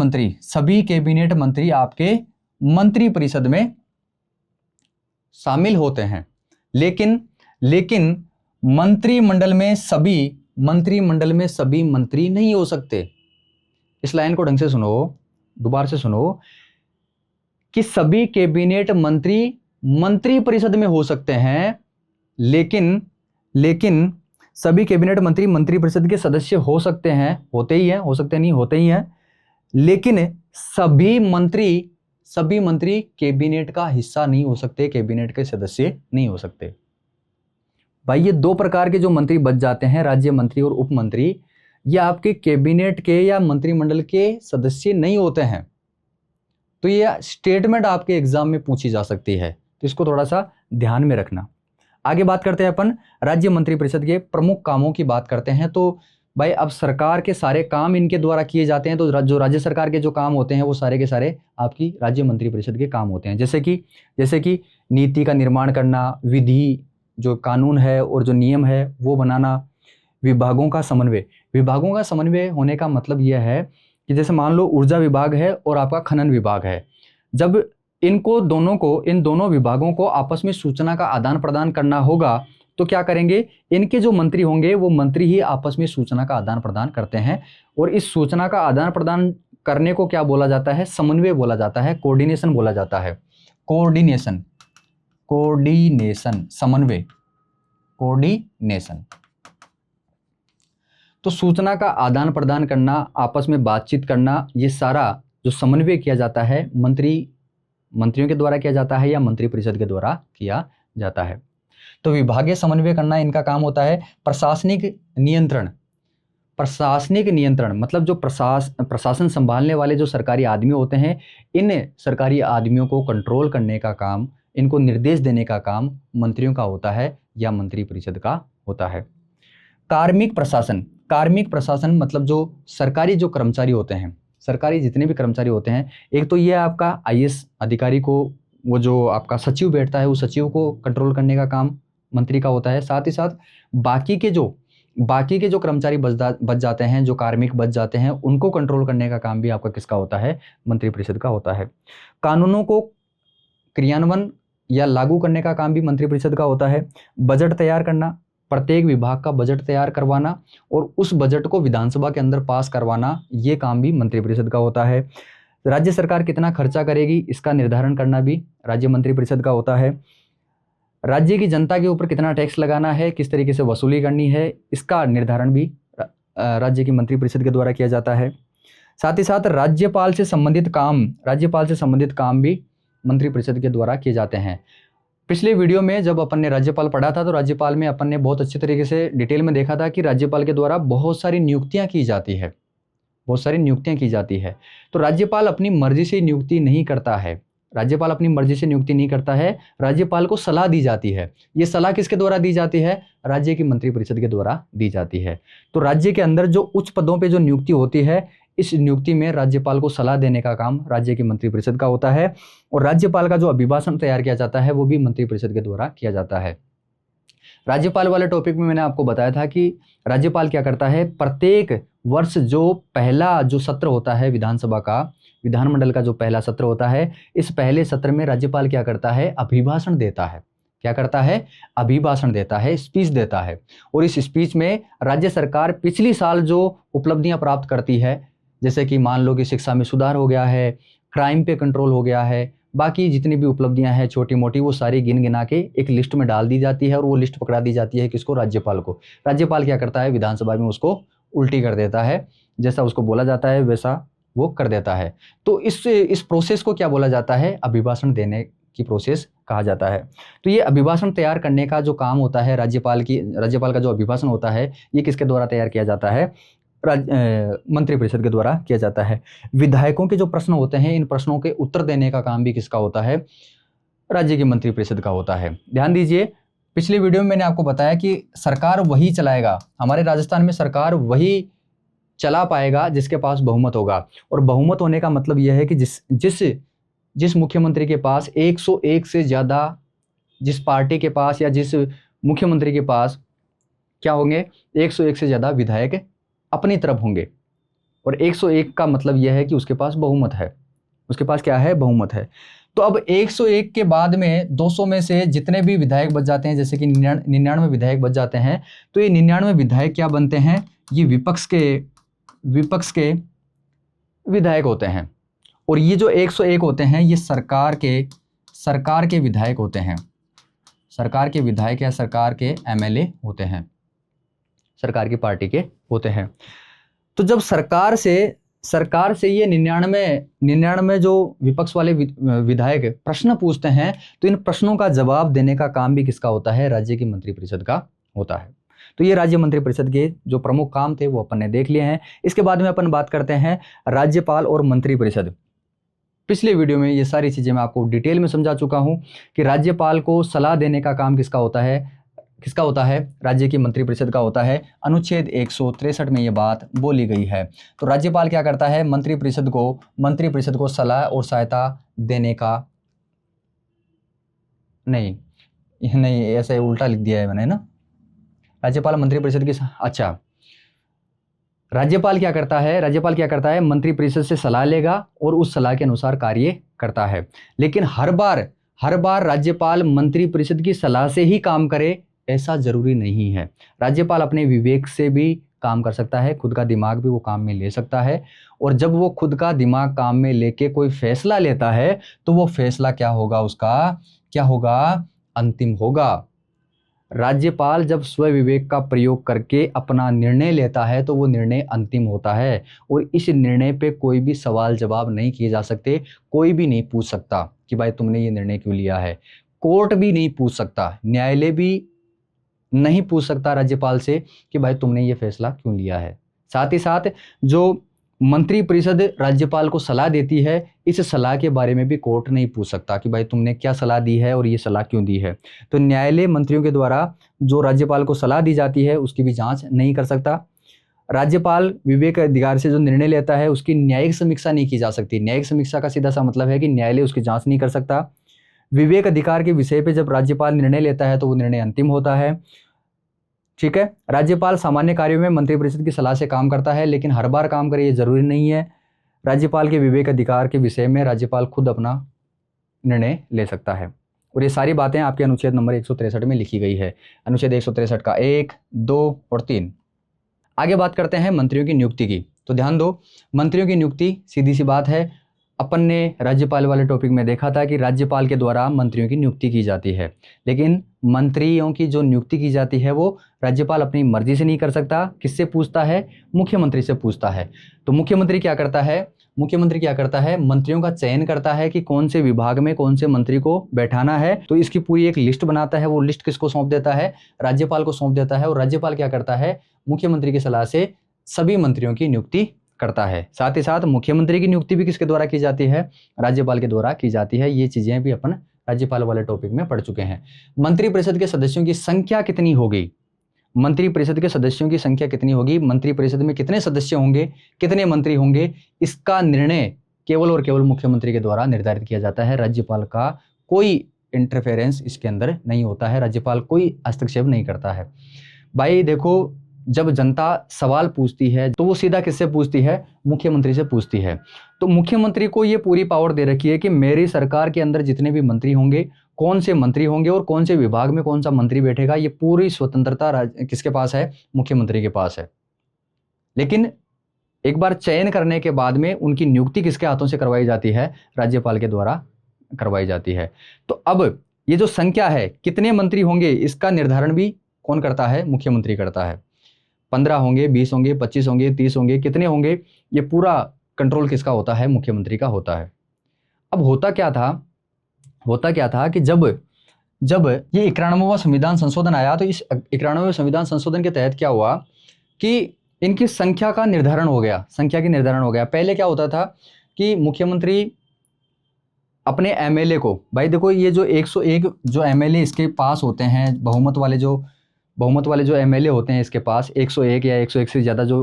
मंत्री आपके मंत्रिपरिषद में शामिल होते हैं। लेकिन मंत्रिमंडल में सभी मंत्री नहीं हो सकते। इस लाइन को ढंग से सुनो, दोबारा से सुनो, कि सभी कैबिनेट मंत्रिपरिषद में हो सकते हैं, लेकिन सभी कैबिनेट मंत्री मंत्रिपरिषद के सदस्य हो सकते हैं, होते ही हैं, लेकिन सभी मंत्री कैबिनेट का हिस्सा नहीं हो सकते, कैबिनेट के सदस्य नहीं हो सकते। भाई ये दो प्रकार के जो मंत्री बच जाते हैं, राज्य मंत्री और उप मंत्री, ये आपके कैबिनेट के या मंत्रिमंडल के सदस्य नहीं होते हैं। तो ये स्टेटमेंट आपके एग्जाम में पूछी जा सकती है, तो इसको थोड़ा सा ध्यान में रखना। आगे बात करते हैं अपन राज्य मंत्रिपरिषद के प्रमुख कामों की बात करते हैं। तो भाई अब सरकार के सारे काम इनके द्वारा किए जाते हैं, तो जो राज्य सरकार के जो काम होते हैं वो सारे के सारे आपकी राज्य मंत्रिपरिषद के काम होते हैं। जैसे कि नीति का निर्माण करना, विधि जो कानून है और जो नियम है वो बनाना, विभागों का समन्वय होने का मतलब यह है कि जैसे मान लो ऊर्जा विभाग है और आपका खनन विभाग है, जब इन दोनों विभागों को आपस में सूचना का आदान प्रदान करना होगा तो क्या करेंगे, इनके जो मंत्री होंगे वो मंत्री ही आपस में सूचना का आदान प्रदान करते हैं। और इस सूचना का आदान प्रदान करने को क्या बोला जाता है, समन्वय बोला जाता है, कोऑर्डिनेशन बोला जाता है। कोऑर्डिनेशन, समन्वय, कोऑर्डिनेशन। तो सूचना का आदान प्रदान करना, आपस में बातचीत करना, ये सारा जो समन्वय किया जाता है मंत्रियों के द्वारा किया जाता है या मंत्रिपरिषद के द्वारा किया जाता है। तो विभागीय समन्वय करना इनका काम होता है। प्रशासनिक नियंत्रण मतलब जो प्रशासन संभालने वाले जो सरकारी आदमी होते हैं, इन सरकारी आदमियों को कंट्रोल करने का काम, इनको निर्देश देने का काम मंत्रियों का होता है या मंत्रिपरिषद का होता है। कार्मिक प्रशासन मतलब जो सरकारी जो कर्मचारी होते हैं, सरकारी जितने भी कर्मचारी होते हैं, एक तो ये आपका आईएएस अधिकारी को, वो जो आपका सचिव बैठता है, उस सचिव को कंट्रोल करने का काम मंत्री का होता है। साथ ही साथ बाकी के जो कर्मचारी बच जाते हैं, जो कार्मिक बच जाते हैं, उनको कंट्रोल करने का काम भी आपका किसका होता है? मंत्रिपरिषद का होता है। कानूनों को क्रियान्वयन या लागू करने का काम भी मंत्रिपरिषद का होता है। बजट तैयार करना, प्रत्येक विभाग का बजट तैयार करवाना और उस बजट को विधानसभा के अंदर पास करवाना, ये काम भी मंत्रिपरिषद का होता है। राज्य सरकार कितना खर्चा करेगी, इसका निर्धारण करना भी राज्य मंत्रिपरिषद का होता है। राज्य की जनता के ऊपर कितना टैक्स लगाना है, किस तरीके से वसूली करनी है, इसका निर्धारण भी राज्य की मंत्रिपरिषद के द्वारा किया जाता है। साथ ही साथ राज्यपाल से संबंधित काम भी मंत्रिपरिषद के द्वारा किए जाते हैं। पिछले वीडियो में जब अपन ने राज्यपाल पढ़ा था, तो राज्यपाल में अपन ने बहुत अच्छे तरीके से डिटेल में देखा था कि राज्यपाल के द्वारा बहुत सारी नियुक्तियां की जाती है। तो राज्यपाल अपनी मर्जी से नियुक्ति नहीं करता है, राज्यपाल को सलाह दी जाती है। ये सलाह किसके द्वारा दी जाती है? राज्य की मंत्रिपरिषद के द्वारा दी जाती है। तो राज्य के अंदर जो उच्च पदों पे जो नियुक्ति होती है, इस नियुक्ति में राज्यपाल को सलाह देने का काम राज्य की मंत्रिपरिषद का होता है। और राज्यपाल का जो अभिभाषण तैयार किया जाता है, वो भी मंत्रिपरिषद के द्वारा किया जाता है। राज्यपाल वाले टॉपिक में मैंने आपको बताया था कि राज्यपाल क्या करता है, प्रत्येक वर्ष जो पहला जो सत्र होता है विधानसभा का, विधानमंडल का जो पहला सत्र होता है, इस पहले सत्र में राज्यपाल क्या करता है? अभिभाषण देता है। क्या करता है? अभिभाषण देता है, स्पीच देता है। और इस स्पीच में राज्य सरकार पिछली साल जो उपलब्धियां प्राप्त करती है, जैसे कि मान लो कि शिक्षा में सुधार हो गया है, क्राइम पे कंट्रोल हो गया है, बाकी जितनी भी उपलब्धियां हैं छोटी मोटी, वो सारी गिन गिना के एक लिस्ट में डाल दी जाती है और वो लिस्ट पकड़ा दी जाती है किसको? राज्यपाल को। राज्यपाल क्या करता है? विधानसभा में उसको उल्टी कर देता है, जैसा उसको बोला जाता है वैसा वो कर देता है। तो इस प्रोसेस को क्या बोला जाता है? अभिभाषण देने की प्रोसेस कहा जाता है। तो ये अभिभाषण तैयार करने का जो काम होता है, राज्यपाल का जो अभिभाषण होता है, ये किसके द्वारा तैयार किया जाता है? मंत्रिपरिषद के द्वारा किया जाता है। विधायकों के जो प्रश्न होते हैं, इन प्रश्नों के उत्तर देने का काम भी किसका होता है? राज्य की मंत्रिपरिषद का होता है। ध्यान दीजिए, पिछले वीडियो में मैंने आपको बताया कि सरकार वही चलाएगा, हमारे राजस्थान में सरकार वही चला पाएगा जिसके पास बहुमत होगा। और बहुमत होने का मतलब यह है कि जिस मुख्यमंत्री के पास 101 से ज़्यादा, जिस पार्टी के पास या जिस मुख्यमंत्री के पास क्या होंगे? 101 से ज़्यादा विधायक अपनी तरफ होंगे। और 101 का मतलब यह है कि उसके पास बहुमत है, उसके पास क्या है? बहुमत है। तो अब 101 के बाद में 200 में से जितने भी विधायक बच जाते हैं, जैसे कि 99 विधायक बच जाते हैं, तो ये 99 विधायक क्या बनते हैं? ये विपक्ष के विधायक होते हैं। और ये जो 101 होते हैं, ये सरकार के विधायक होते हैं, सरकार के विधायक या सरकार के एमएलए होते हैं, सरकार की पार्टी के होते हैं। तो जब सरकार से ये 99 जो विपक्ष वाले विधायक प्रश्न पूछते हैं, तो इन प्रश्नों का जवाब देने का काम भी किसका होता है? राज्य की मंत्रिपरिषद का होता है। तो ये राज्य मंत्रिपरिषद के जो प्रमुख काम थे वो अपन ने देख लिए हैं। इसके बाद में अपन बात करते हैं राज्यपाल और मंत्रिपरिषद। पिछले वीडियो में ये सारी चीज़ें मैं आपको डिटेल में समझा चुका हूँ कि राज्यपाल को सलाह देने का काम किसका होता है? राज्य की मंत्रिपरिषद का होता है। अनुच्छेद 163 में ये बात बोली गई है। तो राज्यपाल क्या करता है? मंत्रिपरिषद को सलाह और सहायता देने का, नहीं ऐसे उल्टा लिख दिया है मैंने ना, राज्यपाल मंत्रिपरिषद की, अच्छा, राज्यपाल क्या करता है? मंत्रिपरिषद से सलाह लेगा और उस सलाह के अनुसार कार्य करता है। लेकिन हर बार राज्यपाल मंत्रिपरिषद की सलाह से ही काम करे ऐसा जरूरी नहीं है। राज्यपाल अपने विवेक से भी काम कर सकता है, खुद का दिमाग भी वो काम में ले सकता है। और जब वो खुद का दिमाग काम में लेके कोई फैसला लेता है, तो वो फैसला क्या होगा? अंतिम होगा। राज्यपाल जब स्वविवेक का प्रयोग करके अपना निर्णय लेता है, तो वो निर्णय अंतिम होता है। और इस निर्णय पे कोई भी सवाल जवाब नहीं किए जा सकते, कोई भी नहीं पूछ सकता कि भाई तुमने ये निर्णय क्यों लिया है। कोर्ट भी नहीं पूछ सकता, न्यायालय भी नहीं पूछ सकता राज्यपाल से कि भाई तुमने ये फैसला क्यों लिया है। साथ ही साथ जो मंत्रिपरिषद राज्यपाल को सलाह देती है, इस सलाह के बारे में भी कोर्ट नहीं पूछ सकता कि भाई तुमने क्या सलाह दी है और ये सलाह क्यों दी है। तो न्यायालय मंत्रियों के द्वारा जो राज्यपाल को सलाह दी जाती है उसकी भी जांच नहीं कर सकता। राज्यपाल विवेक अधिकार से जो निर्णय लेता है उसकी न्यायिक समीक्षा नहीं की जा सकती। न्यायिक समीक्षा का सीधा सा मतलब है कि न्यायालय उसकी जांच नहीं कर सकता। विवेक अधिकार के विषय पे जब राज्यपाल निर्णय लेता है तो वो निर्णय अंतिम होता है। ठीक है। राज्यपाल सामान्य कार्यों में मंत्रिपरिषद की सलाह से काम करता है, लेकिन हर बार काम करे ये जरूरी नहीं है। राज्यपाल के विवेक अधिकार के विषय में राज्यपाल खुद अपना निर्णय ले सकता है। और ये सारी बातें आपके अनुच्छेद नंबर 163 में लिखी गई है। अनुच्छेद 163 का 1, 2 और 3। आगे बात करते हैं मंत्रियों की नियुक्ति की। तो ध्यान दो, मंत्रियों की नियुक्ति सीधी सी बात है, अपन ने राज्यपाल वाले टॉपिक में देखा था कि राज्यपाल के द्वारा मंत्रियों की नियुक्ति की जाती है, लेकिन मंत्रियों की जो नियुक्ति की जाती है वो राज्यपाल अपनी मर्जी से नहीं कर सकता। किससे पूछता है? मुख्यमंत्री से पूछता है। तो मुख्यमंत्री क्या करता है? मुख्यमंत्री क्या करता है? मंत्रियों का चयन करता है कि कौन से विभाग में कौन से मंत्री को बैठाना है। तो इसकी पूरी एक लिस्ट बनाता है। वो लिस्ट किसको सौंप देता है? राज्यपाल को सौंप देता है। और राज्यपाल क्या करता है? मुख्यमंत्री की सलाह से सभी मंत्रियों की नियुक्ति करता है। साथ ही साथ मुख्यमंत्री की नियुक्ति भी किसके द्वारा की जाती है? राज्यपाल के द्वारा की जाती है। ये चीजें भी अपन राज्यपाल वाले टॉपिक में पढ़ चुके हैं। मंत्रिपरिषद के सदस्यों की संख्या कितनी होगी? मंत्रिपरिषद के सदस्यों की संख्या कितनी होगी? मंत्रिपरिषद में कितने सदस्य होंगे, कितने मंत्री होंगे, इसका निर्णय केवल और केवल मुख्यमंत्री के द्वारा निर्धारित किया जाता है। राज्यपाल का कोई इंटरफेरेंस इसके अंदर नहीं होता है। राज्यपाल कोई हस्तक्षेप नहीं करता है। भाई देखो, जब जनता सवाल पूछती है तो वो सीधा किससे पूछती है? मुख्यमंत्री से पूछती है। तो मुख्यमंत्री को ये पूरी पावर दे रखी है कि मेरी सरकार के अंदर जितने भी मंत्री होंगे, कौन से मंत्री होंगे और कौन से विभाग में कौन सा मंत्री बैठेगा, ये पूरी स्वतंत्रता किसके पास है? मुख्यमंत्री के पास है। लेकिन एक बार चयन करने के बाद में उनकी नियुक्ति किसके हाथों से करवाई जाती है? राज्यपाल के द्वारा करवाई जाती है। तो अब ये जो संख्या है, कितने मंत्री होंगे, इसका निर्धारण भी कौन करता है? मुख्यमंत्री करता है। 15 होंगे, 20 होंगे, 25 होंगे, 30 होंगे, कितने होंगे, ये पूरा कंट्रोल किसका होता है? मुख्यमंत्री का होता है। अब होता क्या था कि जब ये 91वां संविधान संशोधन आया, तो इस 91वें संविधान संशोधन के तहत क्या हुआ कि इनकी संख्या का निर्धारण हो गया। संख्या की निर्धारण हो गया। पहले क्या होता था कि मुख्यमंत्री अपने एमएलए को, भाई देखो ये जो 101 जो एमएलए इसके पास होते हैं, बहुमत वाले जो एमएलए होते हैं इसके पास 101 या 101 से ज़्यादा जो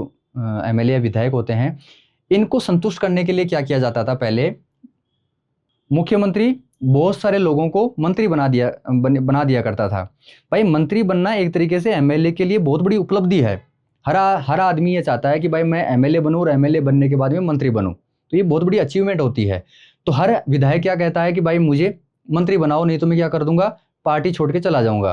एमएलए या विधायक होते हैं, इनको संतुष्ट करने के लिए क्या किया जाता था? पहले मुख्यमंत्री बहुत सारे लोगों को मंत्री बना दिया करता था। भाई मंत्री बनना एक तरीके से एमएलए के लिए बहुत बड़ी उपलब्धि है। हर आदमी ये चाहता है कि भाई मैं एमएलए बनूं और एमएलए बनने के बाद में मंत्री बनूं, तो ये बहुत बड़ी अचीवमेंट होती है। तो हर विधायक क्या कहता है कि भाई मुझे मंत्री बनाओ, नहीं तो मैं क्या कर दूंगा? पार्टी छोड़ के चला जाऊंगा।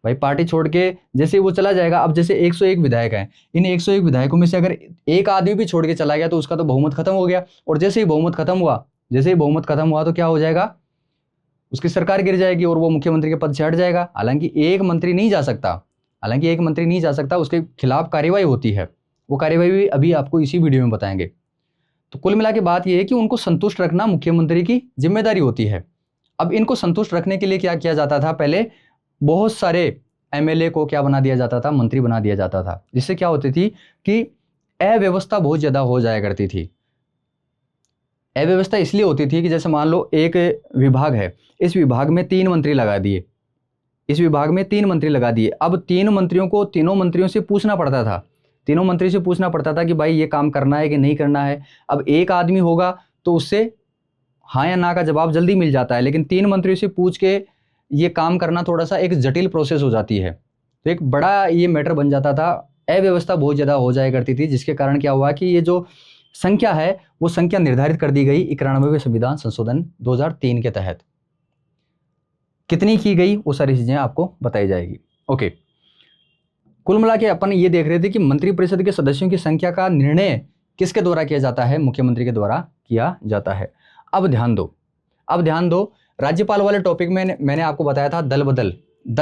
भाई पार्टी छोड़ के जैसे वो चला जाएगा, अब जैसे 101 विधायक हैं, इन 101 विधायकों में से अगर एक आदमी भी छोड़ के चला गया तो उसका तो बहुमत खत्म हो गया। और जैसे ही बहुमत खत्म हुआ तो क्या हो जाएगा? उसकी सरकार गिर जाएगी और वो मुख्यमंत्री के पद से हट जाएगा। हालांकि एक मंत्री नहीं जा सकता, उसके खिलाफ कार्यवाही होती है। वो कार्यवाही भी अभी आपको इसी वीडियो में बताएंगे। तो कुल मिला के बात यह है कि उनको संतुष्ट रखना मुख्यमंत्री की जिम्मेदारी होती है। अब इनको संतुष्ट रखने के लिए क्या किया जाता था? पहले बहुत सारे एमएलए को क्या बना दिया जाता था? मंत्री बना दिया जाता था। जिससे क्या होती थी कि अव्यवस्था बहुत ज्यादा हो जाया करती थी। अव्यवस्था इसलिए होती थी कि जैसे मान लो एक विभाग है, इस विभाग में 3 मंत्री लगा दिए, अब 3 मंत्रियों को तीनों मंत्रियों से पूछना पड़ता था कि भाई ये काम करना है कि नहीं करना है। अब एक आदमी होगा तो उससे हाँ या ना का जवाब जल्दी मिल जाता है, लेकिन 3 मंत्रियों से पूछ के ये काम करना थोड़ा सा एक जटिल प्रोसेस हो जाती है। तो एक बड़ा ये मैटर बन जाता था। अव्यवस्था बहुत ज़्यादा हो जाया करती थी, जिसके कारण क्या हुआ कि ये जो संख्या है वो संख्या निर्धारित कर दी गई 91वें संविधान संशोधन 2003 के तहत। कितनी की गई वो सारी चीजें आपको बताई जाएगी। ओके, कुल मिला के अपन ये देख रहे थे कि मंत्रिपरिषद के सदस्यों की संख्या का निर्णय किसके द्वारा किया जाता है? मुख्यमंत्री के द्वारा किया जाता है। अब ध्यान दो, राज्यपाल वाले टॉपिक में मैंने आपको बताया था दल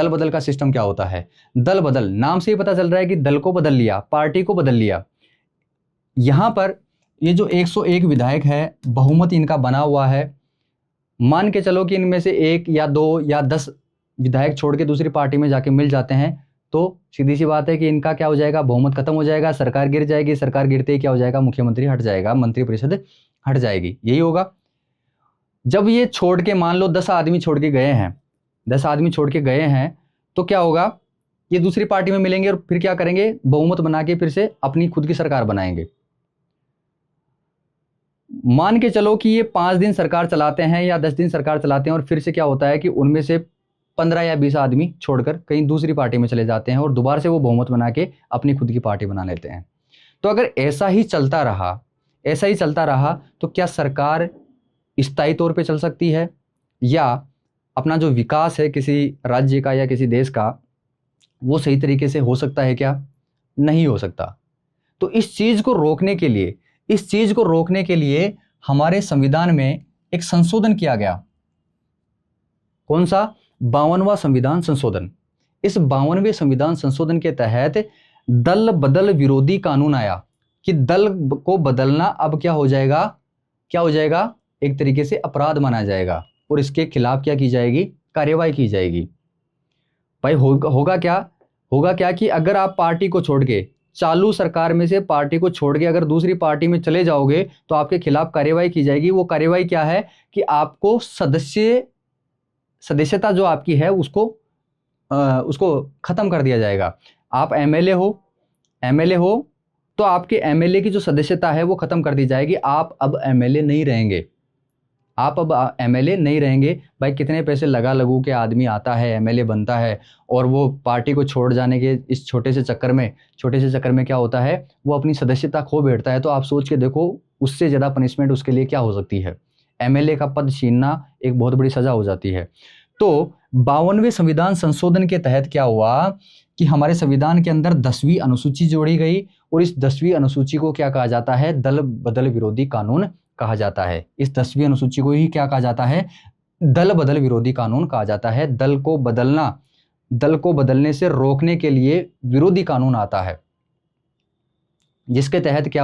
बदल का सिस्टम क्या होता है। दल बदल नाम से ही पता चल रहा है कि दल को बदल लिया, पार्टी को बदल लिया। यहां पर ये जो 101 विधायक है, बहुमत इनका बना हुआ है। मान के चलो कि इनमें से 1 या 2 या 10 विधायक छोड़ के दूसरी पार्टी में जाके मिल जाते हैं, तो सीधी सी बात है कि इनका क्या हो जाएगा? बहुमत खत्म हो जाएगा, सरकार गिर जाएगी। सरकार गिरते ही क्या हो जाएगा? मुख्यमंत्री हट जाएगा, मंत्रिपरिषद हट जाएगी। यही होगा। जब ये छोड़ के मान लो 10 आदमी छोड़ के गए हैं, तो क्या होगा? ये दूसरी पार्टी में मिलेंगे और फिर क्या करेंगे, बहुमत बना के फिर से अपनी खुद की सरकार बनाएंगे। मान के चलो कि ये 5 दिन सरकार चलाते हैं या 10 दिन सरकार चलाते हैं और फिर से क्या होता है कि उनमें से 15 या 20 आदमी छोड़कर कहीं दूसरी पार्टी में चले जाते हैं और दोबारा से वो बहुमत बना के अपनी खुद की पार्टी बना लेते हैं। तो अगर ऐसा ही चलता रहा तो क्या सरकार स्थायी तौर पे चल सकती है, या अपना जो विकास है किसी राज्य का या किसी देश का वो सही तरीके से हो सकता है क्या? नहीं हो सकता। तो इस चीज़ को रोकने के लिए हमारे संविधान में एक संशोधन किया गया। कौन सा? 52वां संविधान संशोधन। इस 52वें संविधान संशोधन के तहत दल बदल विरोधी कानून आया कि दल को बदलना अब क्या हो जाएगा, एक तरीके से अपराध माना जाएगा और इसके खिलाफ क्या की जाएगी, कार्यवाही की जाएगी। भाई होगा क्या कि अगर आप पार्टी को छोड़ के, चालू सरकार में से पार्टी को छोड़ के अगर दूसरी पार्टी में चले जाओगे तो आपके खिलाफ कार्यवाही की जाएगी। वो कार्यवाही क्या है कि आपको सदस्यता जो आपकी है उसको खत्म कर दिया जाएगा। आप एमएलए हो तो आपके एमएलए की जो सदस्यता है वो खत्म कर दी जाएगी। आप अब एमएलए नहीं रहेंगे। भाई कितने पैसे लगू के आदमी आता है, एमएलए बनता है और वो पार्टी को छोड़ जाने के इस छोटे से चक्कर में क्या होता है, वो अपनी सदस्यता खो बैठता है। तो आप सोच के देखो उससे ज़्यादा पनिशमेंट उसके लिए क्या हो सकती है। एमएलए का पद छीनना एक बहुत बड़ी सज़ा हो जाती है। तो 52वें संविधान संशोधन के तहत क्या हुआ कि हमारे संविधान के अंदर 10वीं अनुसूची जोड़ी गई और इस 10वीं अनुसूची को क्या कहा जाता है, दल बदल विरोधी कानून कहा जाता है। इस 10वीं अनुसूची को ही क्या कहा जाता है, दल बदल विरोधी कानून कहा जाता है। दल को बदलने से रोकने के लिए विरोधी कानून आता है, जिसके तहत क्या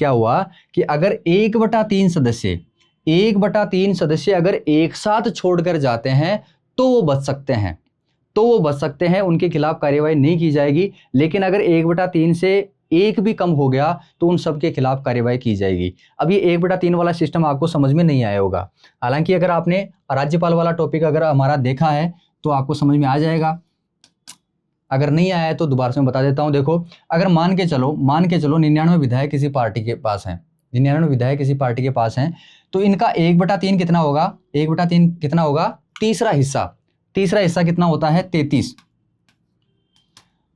हुआ कि अगर 1/3 सदस्य अगर एक साथ छोड़कर जाते हैं तो वो बच सकते हैं, उनके खिलाफ कार्यवाही नहीं की जाएगी। लेकिन अगर 1/3 से एक भी कम हो गया तो उन सब के खिलाफ कार्यवाही की जाएगी। अब ये 1/3 वाला सिस्टम आपको समझ में नहीं आया होगा। हालांकि अगर आपने राज्यपाल वाला टॉपिक अगर हमारा देखा है तो आपको समझ में आ जाएगा। अगर नहीं आया है तो दोबारा से मैं बता देता हूँ। देखो, अगर मान के चलो 99 विधायक किसी पार्टी के पास हैं, तो इनका 1/3 कितना होगा, 1/3 कितना होगा, तीसरा हिस्सा कितना होता है, 33।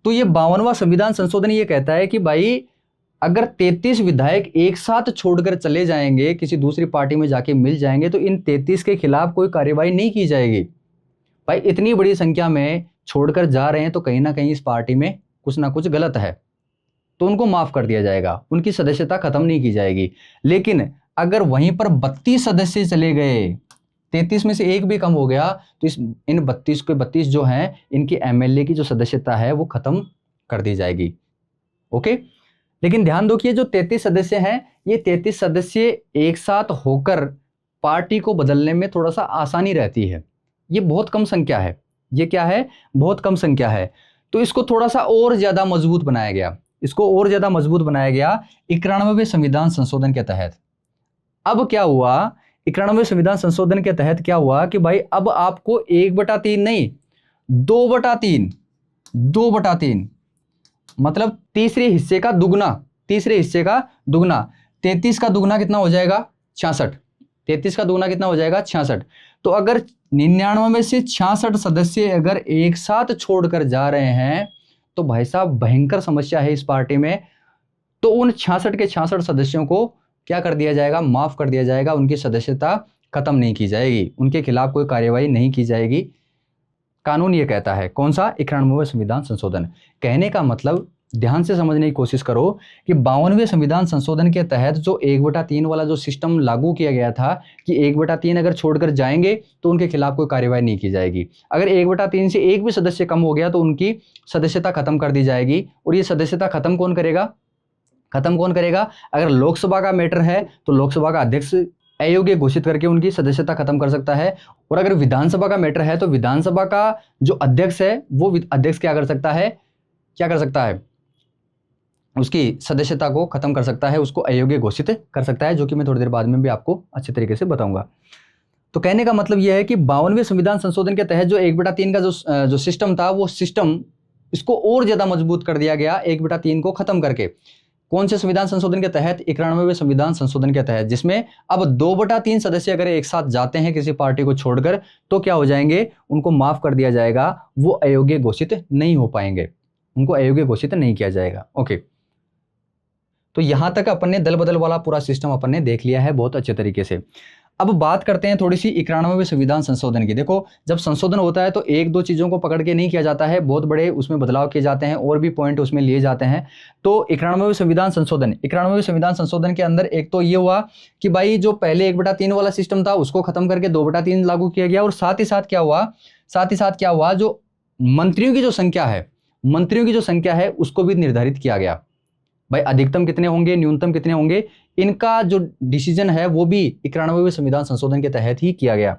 तो ये 52वां संविधान संशोधन ये कहता है कि भाई अगर 33 विधायक एक साथ छोड़कर चले जाएंगे, किसी दूसरी पार्टी में जाके मिल जाएंगे, तो इन 33 के खिलाफ कोई कार्यवाही नहीं की जाएगी। भाई इतनी बड़ी संख्या में छोड़कर जा रहे हैं तो कहीं ना कहीं इस पार्टी में कुछ ना कुछ गलत है, तो उनको माफ कर दिया जाएगा, उनकी सदस्यता खत्म नहीं की जाएगी। लेकिन अगर वहीं पर 32 सदस्य चले गए, 33 में से एक भी कम हो गया, तो इन 32 के 32 जो हैं, इनकी एमएलए की जो सदस्यता है वो खत्म कर दी जाएगी। ओके, लेकिन ध्यान दो कि ये जो 33 सदस्य हैं, ये 33 सदस्य एक साथ होकर पार्टी को बदलने में थोड़ा सा आसानी रहती है। ये बहुत कम संख्या है, ये क्या है, बहुत कम संख्या है। तो इसको थोड़ा सा और ज्यादा मजबूत बनाया गया, 91वें संविधान संशोधन के तहत। अब क्या हुआ, 91वें संविधान संशोधन के तहत क्या हुआ कि भाई अब आपको 1/3 नहीं, 2/3 मतलब तीसरे हिस्से का दुगना। 33 का दुगना कितना हो जाएगा, 66। 33 का दुगना कितना हो जाएगा, 66। तो अगर 99 में से 66 सदस्य अगर एक साथ छोड़कर जा रहे हैं तो भाई साहब भयंकर समस्या है इस पार्टी में। तो उन 66 के 66 सदस्यों को क्या कर दिया जाएगा, माफ कर दिया जाएगा, उनकी सदस्यता खत्म नहीं की जाएगी, उनके खिलाफ कोई कार्यवाही नहीं की जाएगी। कानून ये कहता है, कौन सा, 91वें संविधान संशोधन। कहने का मतलब, ध्यान से समझने की कोशिश करो कि 52वें संविधान संशोधन के तहत जो 1/3 वाला जो सिस्टम लागू किया गया था कि 1/3 अगर छोड़कर जाएंगे तो उनके खिलाफ कोई कार्यवाही नहीं की जाएगी। अगर 1/3 से एक भी सदस्य कम हो गया तो उनकी सदस्यता खत्म कर दी जाएगी। और ये सदस्यता खत्म कौन करेगा, अगर लोकसभा का मैटर है तो लोकसभा का अध्यक्ष अयोग्य घोषित करके उनकी सदस्यता खत्म कर सकता है। और अगर विधानसभा का मैटर है तो विधानसभा का जो अध्यक्ष है वो अध्यक्ष क्या कर सकता है, उसकी सदस्यता को खत्म कर सकता है, उसको अयोग्य घोषित कर सकता है, जो कि मैं थोड़ी देर बाद में भी आपको अच्छे तरीके से बताऊंगा। तो कहने का मतलब यह है कि 52वें संविधान संशोधन के तहत जो 1/3 का जो सिस्टम था, वो सिस्टम इसको और ज्यादा मजबूत कर दिया गया 1/3 को खत्म करके। कौन से संविधान संशोधन के तहत? 91वें संविधान संशोधन के तहत, जिसमें अब 2/3 सदस्य अगर एक साथ जाते हैं किसी पार्टी को छोड़कर तो क्या हो जाएंगे? उनको माफ कर दिया जाएगा, वो अयोग्य घोषित नहीं हो पाएंगे, उनको अयोग्य घोषित नहीं किया जाएगा। ओके, तो यहां तक अपन ने दल बदल वाला पूरा सिस्टम अपन ने देख लिया है बहुत अच्छे तरीके से। अब बात करते हैं थोड़ी सी 91वें संविधान संशोधन की। देखो, जब संशोधन होता है तो एक दो चीजों को पकड़ के नहीं किया जाता है, बहुत बड़े उसमें बदलाव किए जाते हैं और भी पॉइंट उसमें लिए जाते हैं। तो 91वें संविधान संशोधन के अंदर एक तो ये हुआ कि भाई जो पहले 1/3 वाला सिस्टम था उसको खत्म करके 2/3 लागू किया गया। और साथ ही साथ क्या हुआ, जो मंत्रियों की जो संख्या है उसको भी निर्धारित किया गया। भाई अधिकतम कितने होंगे, न्यूनतम कितने होंगे, इनका जो डिसीजन है वो भी 91वें संविधान संशोधन के तहत ही किया गया।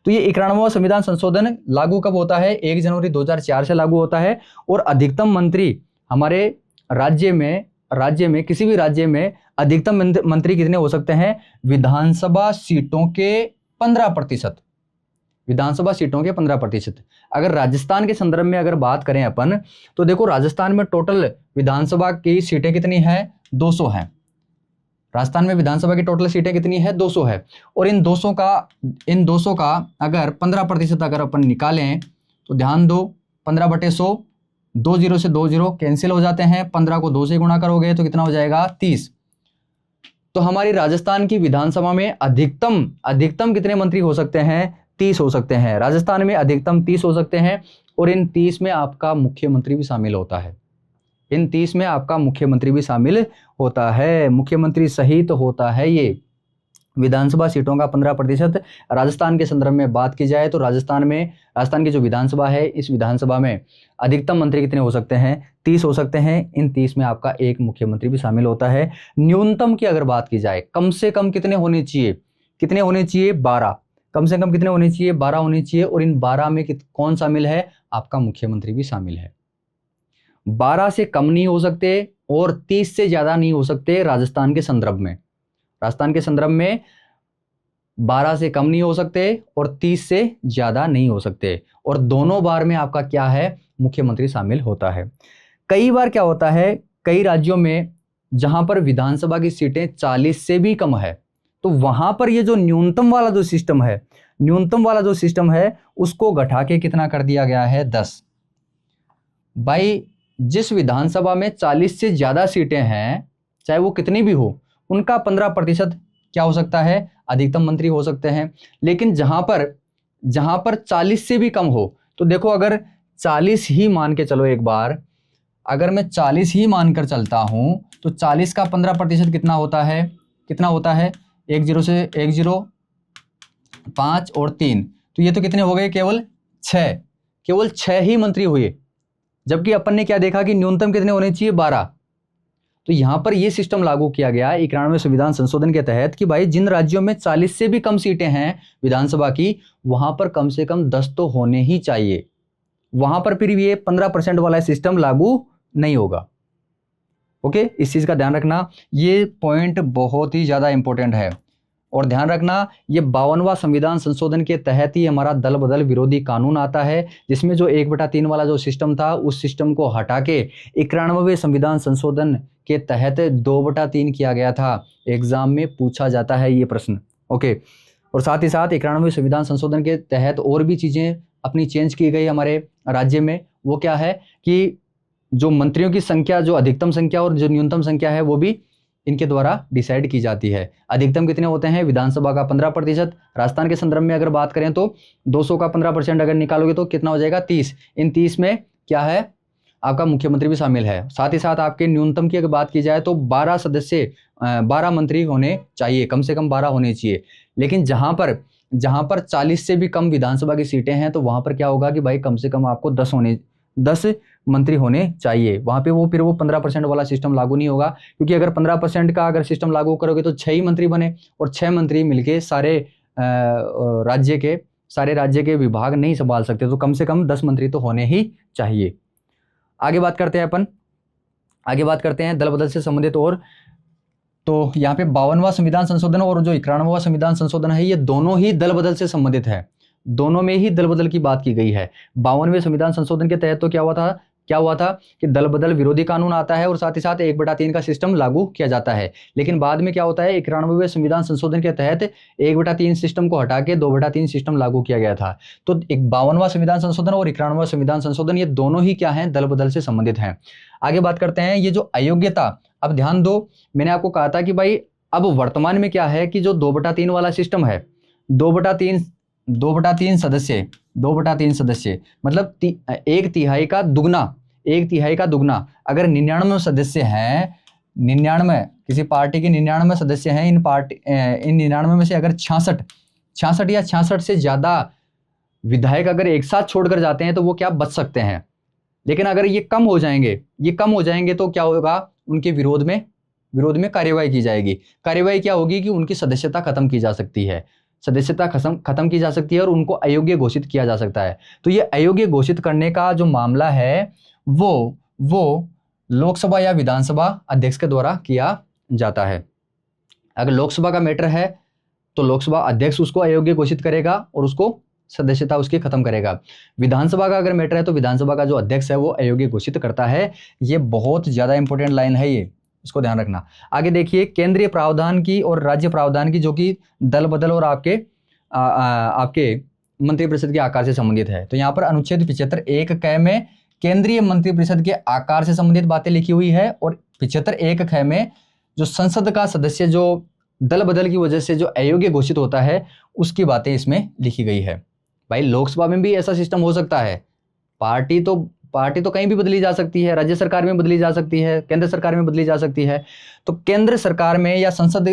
तो ये 91वां संविधान संशोधन लागू कब होता है? 1 जनवरी 2004 से लागू होता है। और अधिकतम मंत्री हमारे राज्य में किसी भी राज्य में अधिकतम मंत्री कितने हो सकते हैं? विधानसभा सीटों के 15%। विधानसभा सीटों के 15%। अगर राजस्थान के संदर्भ में अगर बात करें अपन, तो देखो राजस्थान में टोटल विधानसभा की सीटें कितनी है? 200 हैं। राजस्थान में विधानसभा की टोटल सीटें कितनी है? 200 है। और इन 200 का अगर 15% अगर अपन निकालें तो ध्यान दो, 15/100, 2 0 से 2 0 कैंसिल हो जाते हैं, 15 को 2 से गुणा करोगे तो कितना हो जाएगा? 30। तो हमारी राजस्थान की विधानसभा में अधिकतम कितने मंत्री हो सकते हैं? 30 हो सकते हैं। राजस्थान में अधिकतम 30 हो सकते हैं। और इन 30 में आपका मुख्यमंत्री भी शामिल होता है। मुख्यमंत्री सहित होता है ये। विधानसभा सीटों का 15%। राजस्थान के संदर्भ में बात की जाए तो राजस्थान की जो विधानसभा है, इस विधानसभा में अधिकतम मंत्री कितने हो सकते हैं? 30 हो सकते हैं। इन 30 में आपका एक मुख्यमंत्री भी शामिल होता है। न्यूनतम की अगर बात की जाए, कम से कम कितने होने चाहिए? 12। कम से कम कितने होने चाहिए? 12 होने चाहिए। और इन 12 में कौन शामिल है? आपका मुख्यमंत्री भी शामिल है। 12 से कम नहीं हो सकते और 30 से ज्यादा नहीं हो सकते। राजस्थान के संदर्भ में 12 से कम नहीं हो सकते और 30 से ज्यादा नहीं हो सकते। और दोनों बार में आपका क्या है? मुख्यमंत्री शामिल होता है। कई बार क्या होता है, कई राज्यों में जहां पर विधानसभा की सीटें 40 से भी कम है, तो वहां पर ये जो न्यूनतम वाला जो सिस्टम है उसको घटा के कितना कर दिया गया है? 10। भाई जिस विधानसभा में 40 से ज्यादा सीटें हैं, चाहे वो कितनी भी हो, उनका 15% क्या हो सकता है? अधिकतम मंत्री हो सकते हैं। लेकिन जहां पर 40 से भी कम हो, तो देखो अगर 40 ही मान के चलो, एक बार अगर मैं 40 ही मानकर चलता हूं तो 40 का 15% कितना होता है? 1 0 से 1 0, 5 और 3, तो ये तो कितने हो गए? केवल 6 ही मंत्री हुए। जबकि अपन ने क्या देखा कि न्यूनतम कितने होने चाहिए? 12। तो यहां पर यह सिस्टम लागू किया गया 91वें संविधान संशोधन के तहत कि भाई जिन राज्यों में 40 से भी कम सीटें हैं विधानसभा की, वहां पर कम से कम 10 तो होने ही चाहिए। वहां पर फिर ये 15% वाला सिस्टम लागू नहीं होगा। ओके, इस चीज का ध्यान रखना, ये पॉइंट बहुत ही ज्यादा इंपॉर्टेंट है। और ध्यान रखना, ये 52वां संविधान संशोधन के तहत ही हमारा दल बदल विरोधी कानून आता है, जिसमें जो 1/3 वाला जो सिस्टम था उस सिस्टम को हटा के 91वें संविधान संशोधन के तहत 2/3 किया गया था। एग्जाम में पूछा जाता है ये प्रश्न। ओके, और साथ ही साथ 91वें संविधान संशोधन के तहत और भी चीजें अपनी चेंज की गई हमारे राज्य में। वो क्या है कि जो मंत्रियों की संख्या, जो अधिकतम संख्या और जो न्यूनतम संख्या है, वो भी इनके द्वारा डिसाइड की जाती है। अधिकतम कितने होते हैं? विधानसभा का 15%। राजस्थान के संदर्भ में अगर बात करें तो 200 का 15% अगर निकालोगे तो कितना हो जाएगा? 30। इन 30 में क्या है? आपका मुख्यमंत्री भी शामिल है। साथ ही साथ आपके न्यूनतम की अगर बात की जाए तो 12 मंत्री होने चाहिए, कम से कम 12 होने चाहिए। लेकिन जहां पर 40 से भी कम विधानसभा की सीटें हैं, तो वहां पर क्या होगा कि भाई कम से कम आपको 10 मंत्री होने चाहिए। वहां पे फिर वो 15% वाला सिस्टम लागू नहीं होगा, क्योंकि अगर 15% का अगर सिस्टम लागू करोगे तो 6 ही मंत्री बने, और 6 मंत्री मिलके सारे राज्य के विभाग नहीं संभाल सकते। तो कम से कम 10 मंत्री तो होने ही चाहिए। आगे बात करते हैं दल बदल से संबंधित और तो यहाँ पे 52वां संविधान संशोधन और जो 91वां संविधान संशोधन है, ये दोनों ही दल बदल से संबंधित है। दोनों में ही दल बदल की बात की गई है। 52वें संविधान संशोधन के तहत तो क्या हुआ था कि दल बदल विरोधी कानून आता है और साथ ही साथ 1/3 का सिस्टम लागू किया जाता है। लेकिन बाद में क्या होता है, 91वें संविधान संशोधन के तहत 1/3 सिस्टम को हटा के 2/3 सिस्टम लागू किया गया था। तो 52वां संविधान संशोधन और 91वां संविधान संशोधन, ये दोनों ही क्या हैं, दल बदल से संबंधित हैं। आगे बात करते हैं ये जो अयोग्यता। अब ध्यान दो, मैंने आपको कहा था कि भाई अब वर्तमान में क्या है कि जो 2/3 वाला सिस्टम है, 2/3 सदस्य मतलब 1/3 का दुगना। अगर 99 सदस्य हैं, 99 किसी पार्टी के 99 सदस्य हैं, इन 99 में से अगर 66 या 66 से ज्यादा विधायक अगर एक साथ छोड़कर जाते हैं तो वो क्या बच सकते हैं। लेकिन अगर ये कम हो जाएंगे तो क्या होगा, उनके विरोध में कार्यवाही की जाएगी। कार्यवाही क्या होगी कि उनकी सदस्यता खत्म की जा सकती है, और उनको अयोग्य घोषित किया जा सकता है। तो ये अयोग्य घोषित करने का जो मामला है वो लोकसभा या विधानसभा अध्यक्ष के द्वारा किया जाता है। अगर लोकसभा का मैटर है तो लोकसभा अध्यक्ष उसको अयोग्य घोषित करेगा और उसको सदस्यता उसकी खत्म करेगा। विधानसभा का अगर मैटर है तो विधानसभा का जो अध्यक्ष है वो अयोग्य घोषित करता है। ये बहुत ज्यादा इंपॉर्टेंट लाइन है, ये इसको ध्यान रखना। आगे देखिए, केंद्रीय प्रावधान की और राज्य प्रावधान की, जो कि दल बदल और आपके मंत्रिपरिषद के आकार से संबंधित है। तो यहाँ पर अनुच्छेद 75 1 क में केंद्रीय मंत्रिपरिषद के आकार से संबंधित बातें लिखी हुई है, और 75 1 ख में जो संसद का सदस्य जो दल बदल की वजह से जो अयोग्य घोषित होता है उसकी बातें इसमें लिखी गई है। भाई लोकसभा में भी ऐसा सिस्टम हो सकता है, पार्टी तो कहीं भी बदली जा सकती है, राज्य सरकार में बदली जा सकती है, केंद्र सरकार में बदली जा सकती है। तो केंद्र सरकार में या संसद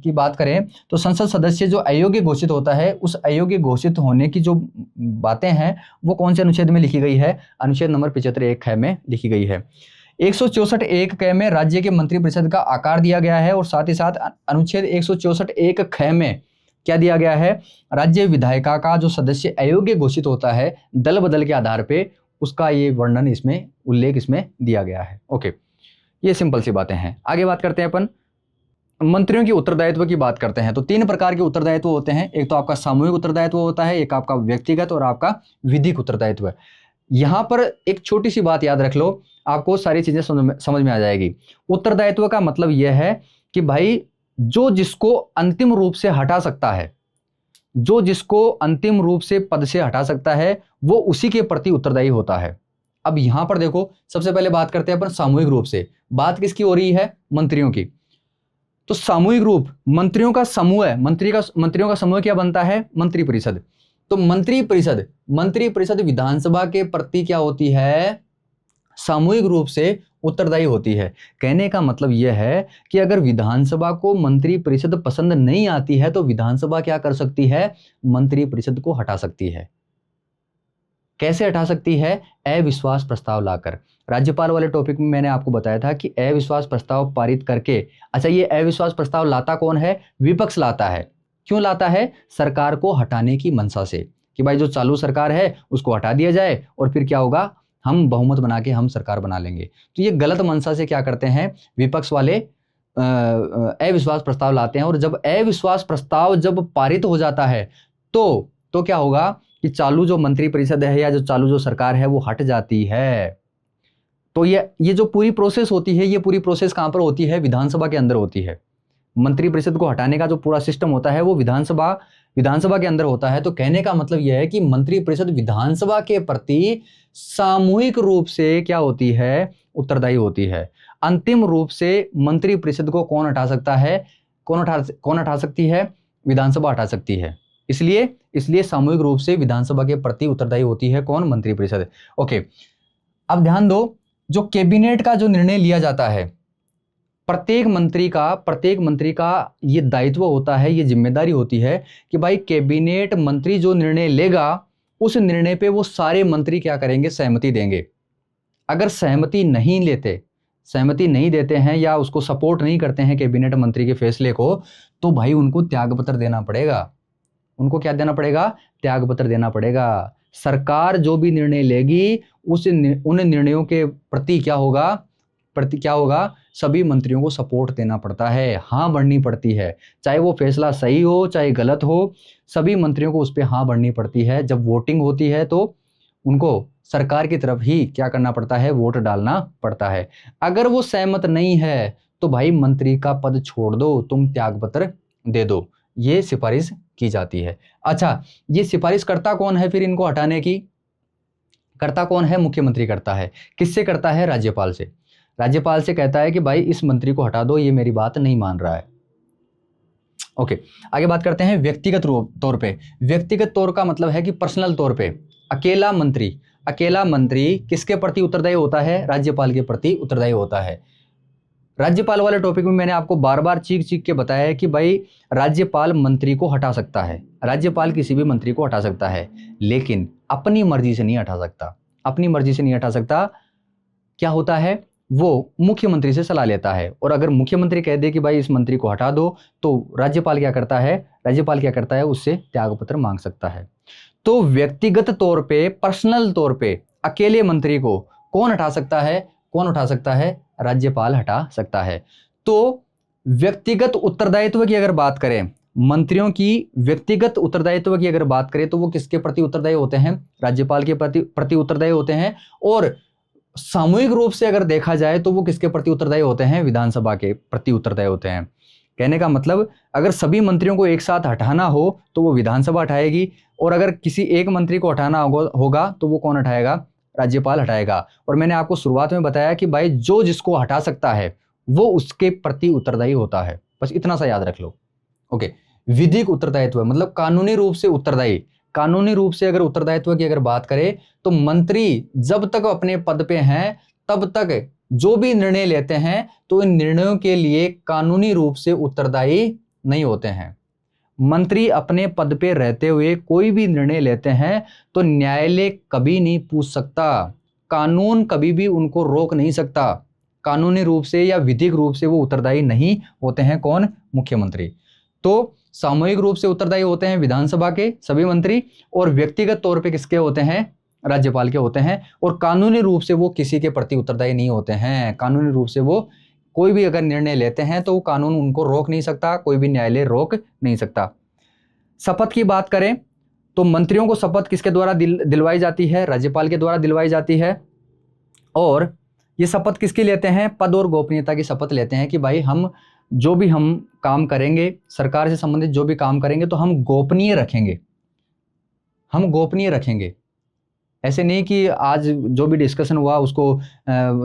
की बात करें तो संसद सदस्य जो अयोग्य घोषित होता है, उस अयोग्य घोषित होने की जो बातें हैं वो कौन से अनुच्छेद में लिखी गई है, अनुच्छेद नंबर 75 1 ख में लिखी गई है। 164 1 क में राज्य के मंत्रिपरिषद का आकार दिया गया है, और साथ ही साथ अनुच्छेद 164 1 ख में क्या दिया गया है, राज्य विधायिका का जो सदस्य अयोग्य घोषित होता है दल बदल के आधार पे, उसका ये वर्णन इसमें, उल्लेख इसमें दिया गया है। ओके, ये सिंपल सी बातें हैं। आगे बात करते हैं अपन मंत्रियों की उत्तरदायित्व की बात करते हैं। तो 3 प्रकार के उत्तरदायित्व होते हैं, एक तो आपका सामूहिक उत्तरदायित्व होता है, एक आपका व्यक्तिगत, और आपका विधिक उत्तरदायित्व। यहाँ पर एक छोटी सी बात याद रख लो, आपको सारी चीजें समझ में आ जाएगी। उत्तरदायित्व का मतलब यह है कि भाई जो जिसको अंतिम रूप से हटा सकता है, जो जिसको अंतिम रूप से पद से हटा सकता है, वो उसी के प्रति उत्तरदायी होता है। अब यहां पर देखो, सबसे पहले बात करते हैं अपन सामूहिक रूप से। बात किसकी हो रही है, मंत्रियों की। तो सामूहिक रूप, मंत्रियों का समूह है, मंत्रियों का समूह क्या बनता है, मंत्रिपरिषद। तो मंत्रिपरिषद विधानसभा के प्रति क्या होती है, सामूहिक रूप से उत्तरदायी होती है। कहने का मतलब यह है कि अगर विधानसभा को मंत्रिपरिषद पसंद नहीं आती है तो विधानसभा क्या कर सकती है, मंत्रिपरिषद को हटा सकती है। कैसे हटा सकती है, अविश्वास प्रस्ताव लाकर। राज्यपाल वाले टॉपिक में मैंने आपको बताया था कि अविश्वास प्रस्ताव पारित करके, अच्छा ये अविश्वास प्रस्ताव लाता कौन है, विपक्ष लाता है। क्यों लाता है, सरकार को हटाने की मंशा से, कि भाई जो चालू सरकार है उसको हटा दिया जाए और फिर क्या होगा, हम बहुमत बना के हम सरकार बना लेंगे। तो ये गलत मंशा से क्या करते हैं, विपक्ष वाले अविश्वास प्रस्ताव लाते हैं। और जब अविश्वास प्रस्ताव जब पारित हो जाता है तो क्या होगा कि चालू जो मंत्रिपरिषद है या जो चालू जो सरकार है वो हट जाती है। तो ये जो पूरी प्रोसेस होती है, ये पूरी प्रोसेस कहां पर होती है, विधानसभा के अंदर होती है। मंत्रिपरिषद को हटाने का जो पूरा सिस्टम होता है वो विधानसभा के अंदर होता है। तो कहने का मतलब यह है कि मंत्रिपरिषद विधानसभा के प्रति सामूहिक रूप से क्या होती है, उत्तरदायी होती है। अंतिम रूप से मंत्रिपरिषद को कौन हटा सकता है, कौन हटा सकती है, विधानसभा हटा सकती है। इसलिए सामूहिक रूप से विधानसभा के प्रति उत्तरदायी होती है कौन, मंत्रिपरिषद। ओके, अब ध्यान दो, जो कैबिनेट का जो निर्णय लिया जाता है, प्रत्येक मंत्री का ये दायित्व होता है, ये जिम्मेदारी होती है कि भाई कैबिनेट मंत्री जो निर्णय लेगा उस निर्णय पे वो सारे मंत्री क्या करेंगे, सहमति देंगे। अगर सहमति नहीं देते हैं या उसको सपोर्ट नहीं करते हैं कैबिनेट मंत्री के फैसले को, तो भाई उनको त्यागपत्र देना पड़ेगा। उनको क्या देना पड़ेगा, त्यागपत्र देना पड़ेगा। सरकार जो भी निर्णय लेगी उन निर्णयों के प्रति क्या होगा, सभी मंत्रियों को सपोर्ट देना पड़ता है, हाँ बढ़नी पड़ती है, चाहे वो फैसला सही हो चाहे गलत हो, सभी मंत्रियों को उस पर हाँ बढ़नी पड़ती है। जब वोटिंग होती है तो उनको सरकार की तरफ ही क्या करना पड़ता है, वोट डालना पड़ता है। अगर वो सहमत नहीं है तो भाई मंत्री का पद छोड़ दो, तुम त्यागपत्र दे दो, ये सिफारिश की जाती है। अच्छा, ये सिफारिश करता कौन है फिर इनको हटाने की? करता कौन है? मुख्यमंत्री करता है। किससे करता है? राज्यपाल से। राज्यपाल से कहता है कि भाई इस मंत्री को हटा दो, ये मेरी बात नहीं मान रहा है। ओके, आगे बात करते हैं व्यक्तिगत तौर पे। व्यक्तिगत तौर का मतलब है कि पर्सनल तौर पे अकेला मंत्री किसके प्रति उत्तरदायी होता है? राज्यपाल के प्रति उत्तरदायी होता है। राज्यपाल वाले टॉपिक में मैंने आपको बार बार चीख के बताया है कि भाई राज्यपाल मंत्री को हटा सकता है, राज्यपाल किसी भी मंत्री को हटा सकता है, लेकिन अपनी मर्जी से नहीं हटा सकता। अपनी मर्जी से नहीं हटा सकता। क्या होता है, वो मुख्यमंत्री से सलाह लेता है, और अगर मुख्यमंत्री कह दे कि भाई इस मंत्री को हटा दो, तो राज्यपाल क्या करता है? उससे त्यागपत्र मांग सकता है। तो व्यक्तिगत तौर पे, पर्सनल तौर पे अकेले मंत्री को कौन हटा सकता है? राज्यपाल हटा सकता है। तो व्यक्तिगत उत्तरदायित्व की अगर बात करें, मंत्रियों की व्यक्तिगत उत्तरदायित्व की अगर बात करें, तो वो किसके प्रति उत्तरदायी होते हैं? राज्यपाल के प्रति उत्तरदायी होते हैं। और सामूहिक रूप से अगर देखा जाए तो वो किसके प्रति उत्तरदायी होते हैं? विधानसभा के प्रति उत्तरदायी होते हैं। कहने का मतलब, अगर सभी मंत्रियों को एक साथ हटाना हो तो वो विधानसभा हटाएगी, और अगर किसी एक मंत्री को हटाना होगा तो वो कौन हटाएगा? राज्यपाल हटाएगा। और मैंने आपको शुरुआत में बताया कि भाई जो जिसको हटा सकता है वो उसके प्रति उत्तरदायी होता है, बस इतना सा याद रख लो। ओके, विधिक उत्तरदायित्व मतलब कानूनी रूप से उत्तरदायी। कानूनी रूप से अगर उत्तरदायित्व की अगर बात करें तो मंत्री जब तक अपने पद पे हैं तब तक जो भी निर्णय लेते हैं तो इन निर्णयों के लिए कानूनी रूप से उत्तरदायी नहीं होते हैं। मंत्री अपने पद पे रहते हुए कोई भी निर्णय लेते हैं तो न्यायालय कभी नहीं पूछ सकता, कानून कभी भी उनको रोक नहीं सकता। कानूनी रूप से या विधिक रूप से वो उत्तरदायी नहीं होते हैं। कौन? मुख्यमंत्री। तो सामूहिक रूप से उत्तरदायी होते हैं विधानसभा के सभी मंत्री, और व्यक्तिगत तौर पे किसके होते हैं? राज्यपाल के होते हैं। और कानूनी रूप से वो किसी के प्रति उत्तरदायी नहीं होते हैं। कानूनी रूप से वो कोई भी अगर निर्णय लेते हैं तो कानून उनको रोक नहीं सकता, कोई भी न्यायालय रोक नहीं सकता। शपथ की बात करें तो मंत्रियों को शपथ किसके द्वारा दिलवाई जाती है? राज्यपाल के द्वारा दिलवाई जाती है। और ये शपथ किसकी लेते हैं? पद और गोपनीयता की शपथ लेते हैं कि भाई हम जो भी हम काम करेंगे, सरकार से संबंधित जो भी काम करेंगे तो हम गोपनीय रखेंगे, हम गोपनीय रखेंगे। ऐसे नहीं कि आज जो भी डिस्कशन हुआ उसको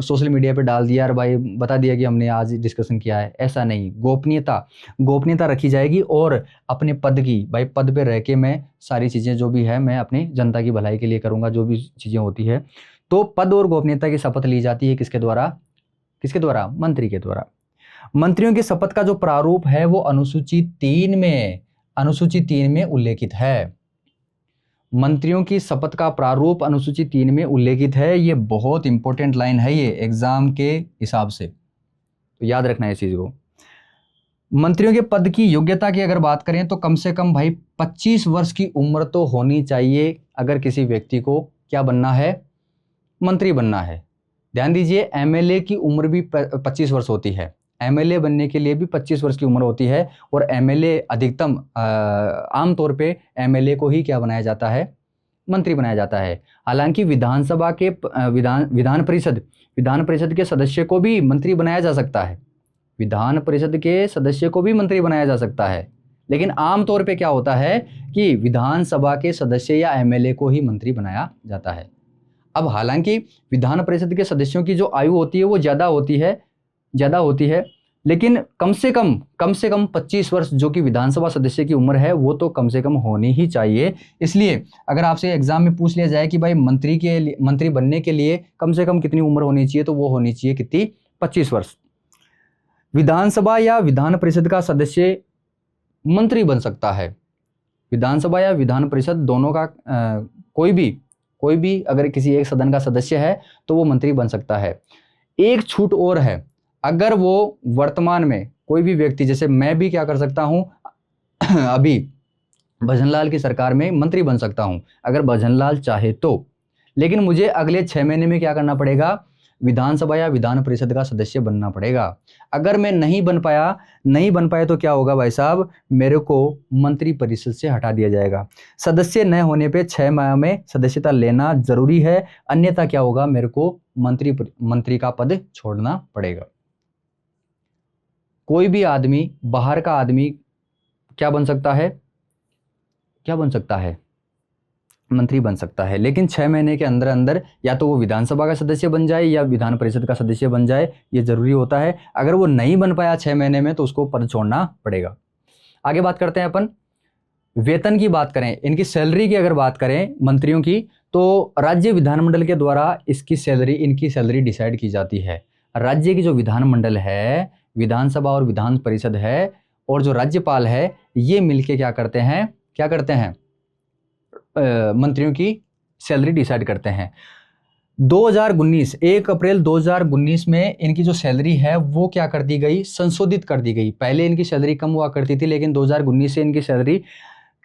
सोशल मीडिया पे डाल दिया और भाई बता दिया कि हमने आज डिस्कशन किया है, ऐसा नहीं। गोपनीयता रखी जाएगी। और अपने पद की, भाई पद पे रह के मैं सारी चीज़ें जो भी है मैं अपनी जनता की भलाई के लिए करूँगा, जो भी चीज़ें होती है। तो पद और गोपनीयता की शपथ ली जाती है किसके द्वारा? मंत्री के द्वारा। मंत्रियों की शपथ का जो प्रारूप है वो अनुसूची 3 में उल्लेखित है। मंत्रियों की शपथ का प्रारूप अनुसूची 3 में उल्लेखित है। ये बहुत इंपॉर्टेंट लाइन है ये एग्जाम के हिसाब से, तो याद रखना है इस चीज को। मंत्रियों के पद की योग्यता की अगर बात करें तो कम से कम भाई 25 वर्ष की उम्र तो होनी चाहिए अगर किसी व्यक्ति को क्या बनना है? मंत्री बनना है। ध्यान दीजिए, एमएलए की उम्र भी 25 वर्ष होती है। एमएलए बनने के लिए भी 25 वर्ष की उम्र होती है। और एमएलए अधिकतम आमतौर पे एमएलए को ही क्या बनाया जाता है? मंत्री बनाया जाता है। हालांकि विधानसभा के विधान परिषद के सदस्य को भी मंत्री बनाया जा सकता है। विधान परिषद के सदस्य को भी मंत्री बनाया जा सकता है, लेकिन आमतौर पे क्या होता है कि विधानसभा के सदस्य या एमएलए को ही मंत्री बनाया जाता है। अब हालांकि विधान परिषद के सदस्यों की जो आयु होती है वो ज़्यादा होती है, लेकिन कम से कम 25 वर्ष जो कि विधानसभा सदस्य की उम्र है वो तो कम से कम होनी ही चाहिए। इसलिए अगर आपसे एग्जाम में पूछ लिया जाए कि भाई मंत्री बनने के लिए कम से कम कितनी उम्र होनी चाहिए, तो वो होनी चाहिए कितनी? 25 वर्ष। विधानसभा या विधान परिषद का सदस्य मंत्री बन सकता है। विधानसभा या विधान परिषद दोनों का कोई भी अगर किसी एक सदन का सदस्य है तो वो मंत्री बन सकता है। एक छूट और है, अगर वो वर्तमान में कोई भी व्यक्ति, जैसे मैं भी क्या कर सकता हूं अभी भजनलाल की सरकार में मंत्री बन सकता हूं अगर भजनलाल चाहे तो, लेकिन मुझे अगले 6 महीने में क्या करना पड़ेगा? विधानसभा या विधान परिषद का सदस्य बनना पड़ेगा। अगर मैं नहीं बन पाया तो क्या होगा भाई साहब, मेरे को मंत्री परिषद से हटा दिया जाएगा। सदस्य न होने पे 6 माह में सदस्यता लेना जरूरी है, अन्यथा क्या होगा, मेरे को मंत्री का पद छोड़ना पड़ेगा। कोई भी आदमी, बाहर का आदमी क्या बन सकता है, मंत्री बन सकता है, लेकिन 6 महीने के अंदर अंदर या तो वो विधानसभा का सदस्य बन जाए या विधान परिषद का सदस्य बन जाए, ये जरूरी होता है। अगर वो नहीं बन पाया 6 महीने में तो उसको पद छोड़ना पड़ेगा। आगे बात करते हैं अपन, वेतन की बात करें, इनकी सैलरी की अगर बात करें मंत्रियों की, तो राज्य विधानमंडल के द्वारा इनकी सैलरी डिसाइड की जाती है। राज्य की जो विधानमंडल है, विधानसभा और विधान परिषद है, और जो राज्यपाल है, ये मिलके क्या करते हैं मंत्रियों की सैलरी डिसाइड करते हैं। 2019 1 अप्रैल 2019 में इनकी जो सैलरी है वो क्या कर दी गई, संशोधित कर दी गई। पहले इनकी सैलरी कम हुआ करती थी, लेकिन 2019 से इनकी सैलरी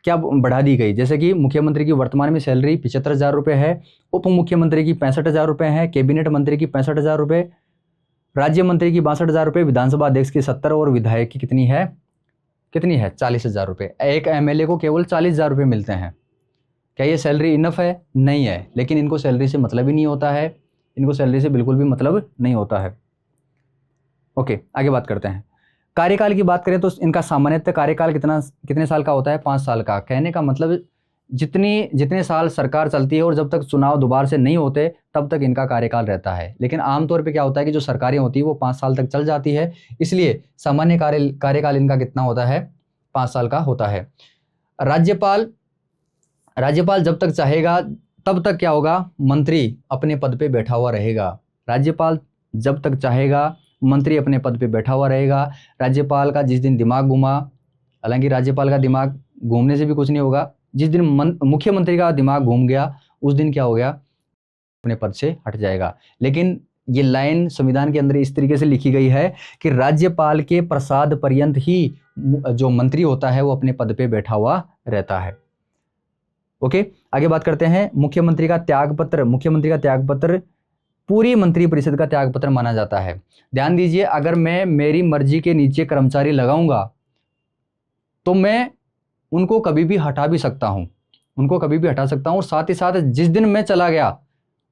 क्या बढ़ा दी गई। जैसे कि मुख्यमंत्री की वर्तमान में सैलरी 75,000 रुपये है, उप मुख्यमंत्री की 65,000 रुपये है, कैबिनेट मंत्री की 65,000 रुपये, राज्य मंत्री की 62,000 रुपये, विधानसभा अध्यक्ष की 70 और विधायक की कितनी है 40,000 रुपये। एक एमएलए को केवल 40,000 रुपये मिलते हैं। क्या ये सैलरी इनफ है? नहीं है, लेकिन इनको सैलरी से मतलब ही नहीं होता है, इनको सैलरी से बिल्कुल भी मतलब नहीं होता है। ओके, आगे बात करते हैं। कार्यकाल की बात करें तो इनका सामान्यतः कार्यकाल कितने साल का होता है? 5 साल का। कहने का मतलब जितने साल सरकार चलती है और जब तक चुनाव दोबारा से नहीं होते तब तक इनका कार्यकाल रहता है। लेकिन आमतौर पे क्या होता है कि जो सरकारें होती है वो 5 साल तक चल जाती है, इसलिए सामान्य कार्यकाल इनका कितना होता है? 5 साल का होता है। राज्यपाल जब तक चाहेगा तब तक क्या होगा, मंत्री अपने पद पे बैठा हुआ रहेगा। राज्यपाल जब तक चाहेगा मंत्री अपने पद पे बैठा हुआ रहेगा। राज्यपाल का जिस दिन दिमाग घूमा, हालांकि राज्यपाल का दिमाग घूमने से भी कुछ नहीं होगा, जिस दिन मुख्यमंत्री का दिमाग घूम गया उस दिन क्या हो गया, अपने पद से हट जाएगा। लेकिन ये लाइन संविधान के अंदर इस तरीके से लिखी गई है कि राज्यपाल के प्रसाद पर्यंत ही जो मंत्री होता है वो अपने पद पे बैठा हुआ रहता है। ओके, आगे बात करते हैं। मुख्यमंत्री का त्यागपत्र पूरी मंत्री परिषद का त्यागपत्र माना जाता है। ध्यान दीजिए, अगर मैं मेरी मर्जी के नीचे कर्मचारी लगाऊंगा तो मैं उनको कभी भी हटा भी सकता हूं, और साथ ही साथ जिस दिन मैं चला गया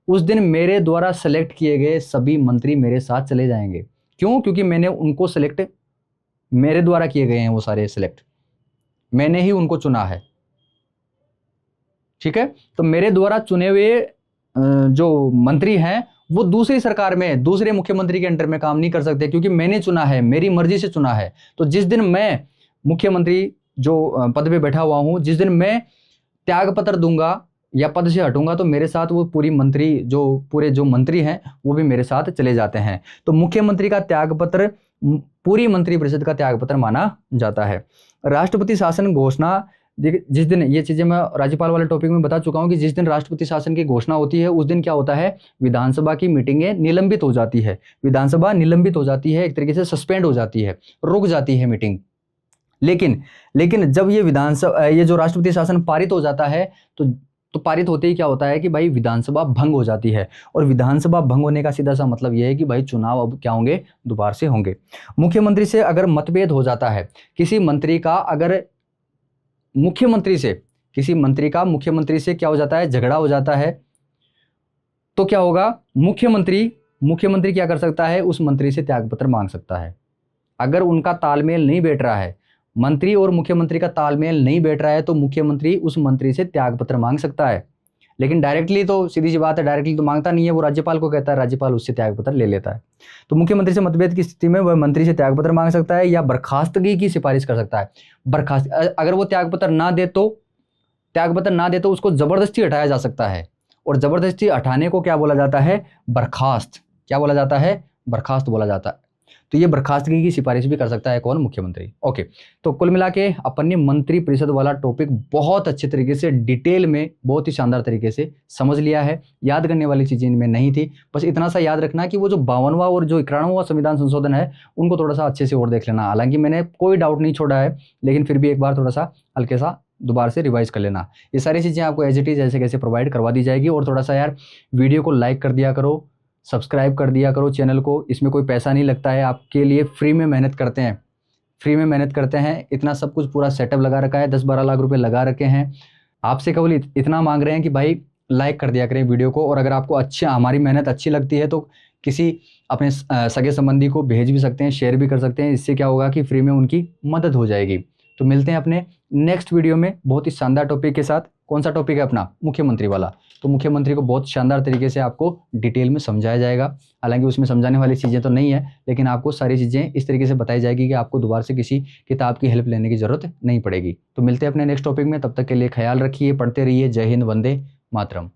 उस दिन मेरे द्वारा सेलेक्ट किए गए सभी मंत्री मेरे साथ चले जाएंगे। क्यों? क्योंकि मैंने उनको सेलेक्ट, मेरे द्वारा किए गए हैं वो सारे सेलेक्ट, मैंने ही उनको चुना है। ठीक है, तो मेरे द्वारा चुने हुए जो मंत्री हैं वो दूसरी सरकार में दूसरे मुख्यमंत्री के अंडर में काम नहीं कर सकते, क्योंकि मैंने चुना है, मेरी मर्जी से चुना है। तो जिस दिन मैं मुख्यमंत्री जो पद पे बैठा हुआ हूं, जिस दिन मैं त्यागपत्र दूंगा या पद से हटूंगा तो मेरे साथ वो पूरे जो मंत्री हैं वो भी मेरे साथ चले जाते हैं। तो मुख्यमंत्री का त्यागपत्र पूरी मंत्री परिषद का त्यागपत्र माना जाता है। राष्ट्रपति शासन घोषणा, जिस दिन, ये चीजें मैं राज्यपाल वाले टॉपिक में बता चुका हूं कि जिस दिन राष्ट्रपति शासन की घोषणा होती है उस दिन क्या होता है, विधानसभा की मीटिंगें निलंबित हो जाती है। विधानसभा निलंबित हो जाती है, एक तरीके से सस्पेंड हो जाती है, रुक जाती है मीटिंग। लेकिन जब ये जो राष्ट्रपति शासन पारित हो जाता है तो पारित होते ही क्या होता है कि भाई विधानसभा भंग हो जाती है, और विधानसभा भंग होने का सीधा सा मतलब यह है कि भाई चुनाव अब क्या होंगे, दोबारा से होंगे। मुख्यमंत्री से अगर मतभेद हो जाता है, किसी मंत्री का अगर मुख्यमंत्री से क्या हो जाता है, झगड़ा हो जाता है, तो क्या होगा, मुख्यमंत्री क्या कर सकता है, उस मंत्री से त्यागपत्र मांग सकता है। अगर उनका तालमेल नहीं बैठ रहा है, मंत्री और मुख्यमंत्री का तालमेल नहीं बैठ रहा है, तो मुख्यमंत्री उस मंत्री से त्यागपत्र मांग सकता है। लेकिन डायरेक्टली तो सीधी सी बात है, डायरेक्टली तो मांगता नहीं है, वो राज्यपाल को कहता है, राज्यपाल उससे त्यागपत्र ले लेता है। तो मुख्यमंत्री से मतभेद की स्थिति में वह मंत्री से त्यागपत्र मांग सकता है या बर्खास्तगी की सिफारिश कर सकता है। अगर वो त्यागपत्र ना दे तो उसको जबरदस्ती हटाया जा सकता है, और जबरदस्ती हटाने को क्या बोला जाता है, बर्खास्त बोला जाता है। तो ये बर्खास्तगी की सिफारिश भी कर सकता है कौन, मुख्यमंत्री। ओके, तो कुल मिला के अपन ने मंत्री परिषद वाला टॉपिक बहुत अच्छे तरीके से डिटेल में, बहुत ही शानदार तरीके से समझ लिया है। याद करने वाली चीजें इनमें नहीं थी, बस इतना सा याद रखना कि वो जो 52वां और जो 91वां संविधान संशोधन है उनको थोड़ा सा अच्छे से और देख लेना। हालांकि मैंने कोई डाउट नहीं छोड़ा है, लेकिन फिर भी एक बार थोड़ा सा हल्के सा दोबारा से रिवाइज कर लेना। ये सारी चीज़ें आपको एज इट इज ऐसे कैसे प्रोवाइड करवा दी जाएगी। और थोड़ा सा यार वीडियो को लाइक कर दिया करो, सब्सक्राइब कर दिया करो चैनल को, इसमें कोई पैसा नहीं लगता है, आपके लिए फ्री में मेहनत करते हैं, फ्री में मेहनत करते हैं। इतना सब कुछ पूरा सेटअप लगा रखा है, 10-12 लाख रुपए लगा रखे हैं। आपसे केवल इतना मांग रहे हैं कि भाई लाइक कर दिया करें वीडियो को, और अगर आपको अच्छा हमारी मेहनत अच्छी लगती है तो किसी अपने सगे संबंधी को भेज भी सकते हैं, शेयर भी कर सकते हैं। इससे क्या होगा कि फ्री में उनकी मदद हो जाएगी। तो मिलते हैं अपने नेक्स्ट वीडियो में बहुत ही शानदार टॉपिक के साथ। कौन सा टॉपिक है अपना? मुख्यमंत्री वाला। तो मुख्यमंत्री को बहुत शानदार तरीके से आपको डिटेल में समझाया जाएगा। हालांकि उसमें समझाने वाली चीज़ें तो नहीं है, लेकिन आपको सारी चीज़ें इस तरीके से बताई जाएगी कि आपको दोबारा से किसी किताब की हेल्प लेने की ज़रूरत नहीं पड़ेगी। तो मिलते हैं अपने नेक्स्ट टॉपिक में, तब तक के लिए ख्याल रखिए, पढ़ते रहिए। जय हिंद, वंदे मातरम।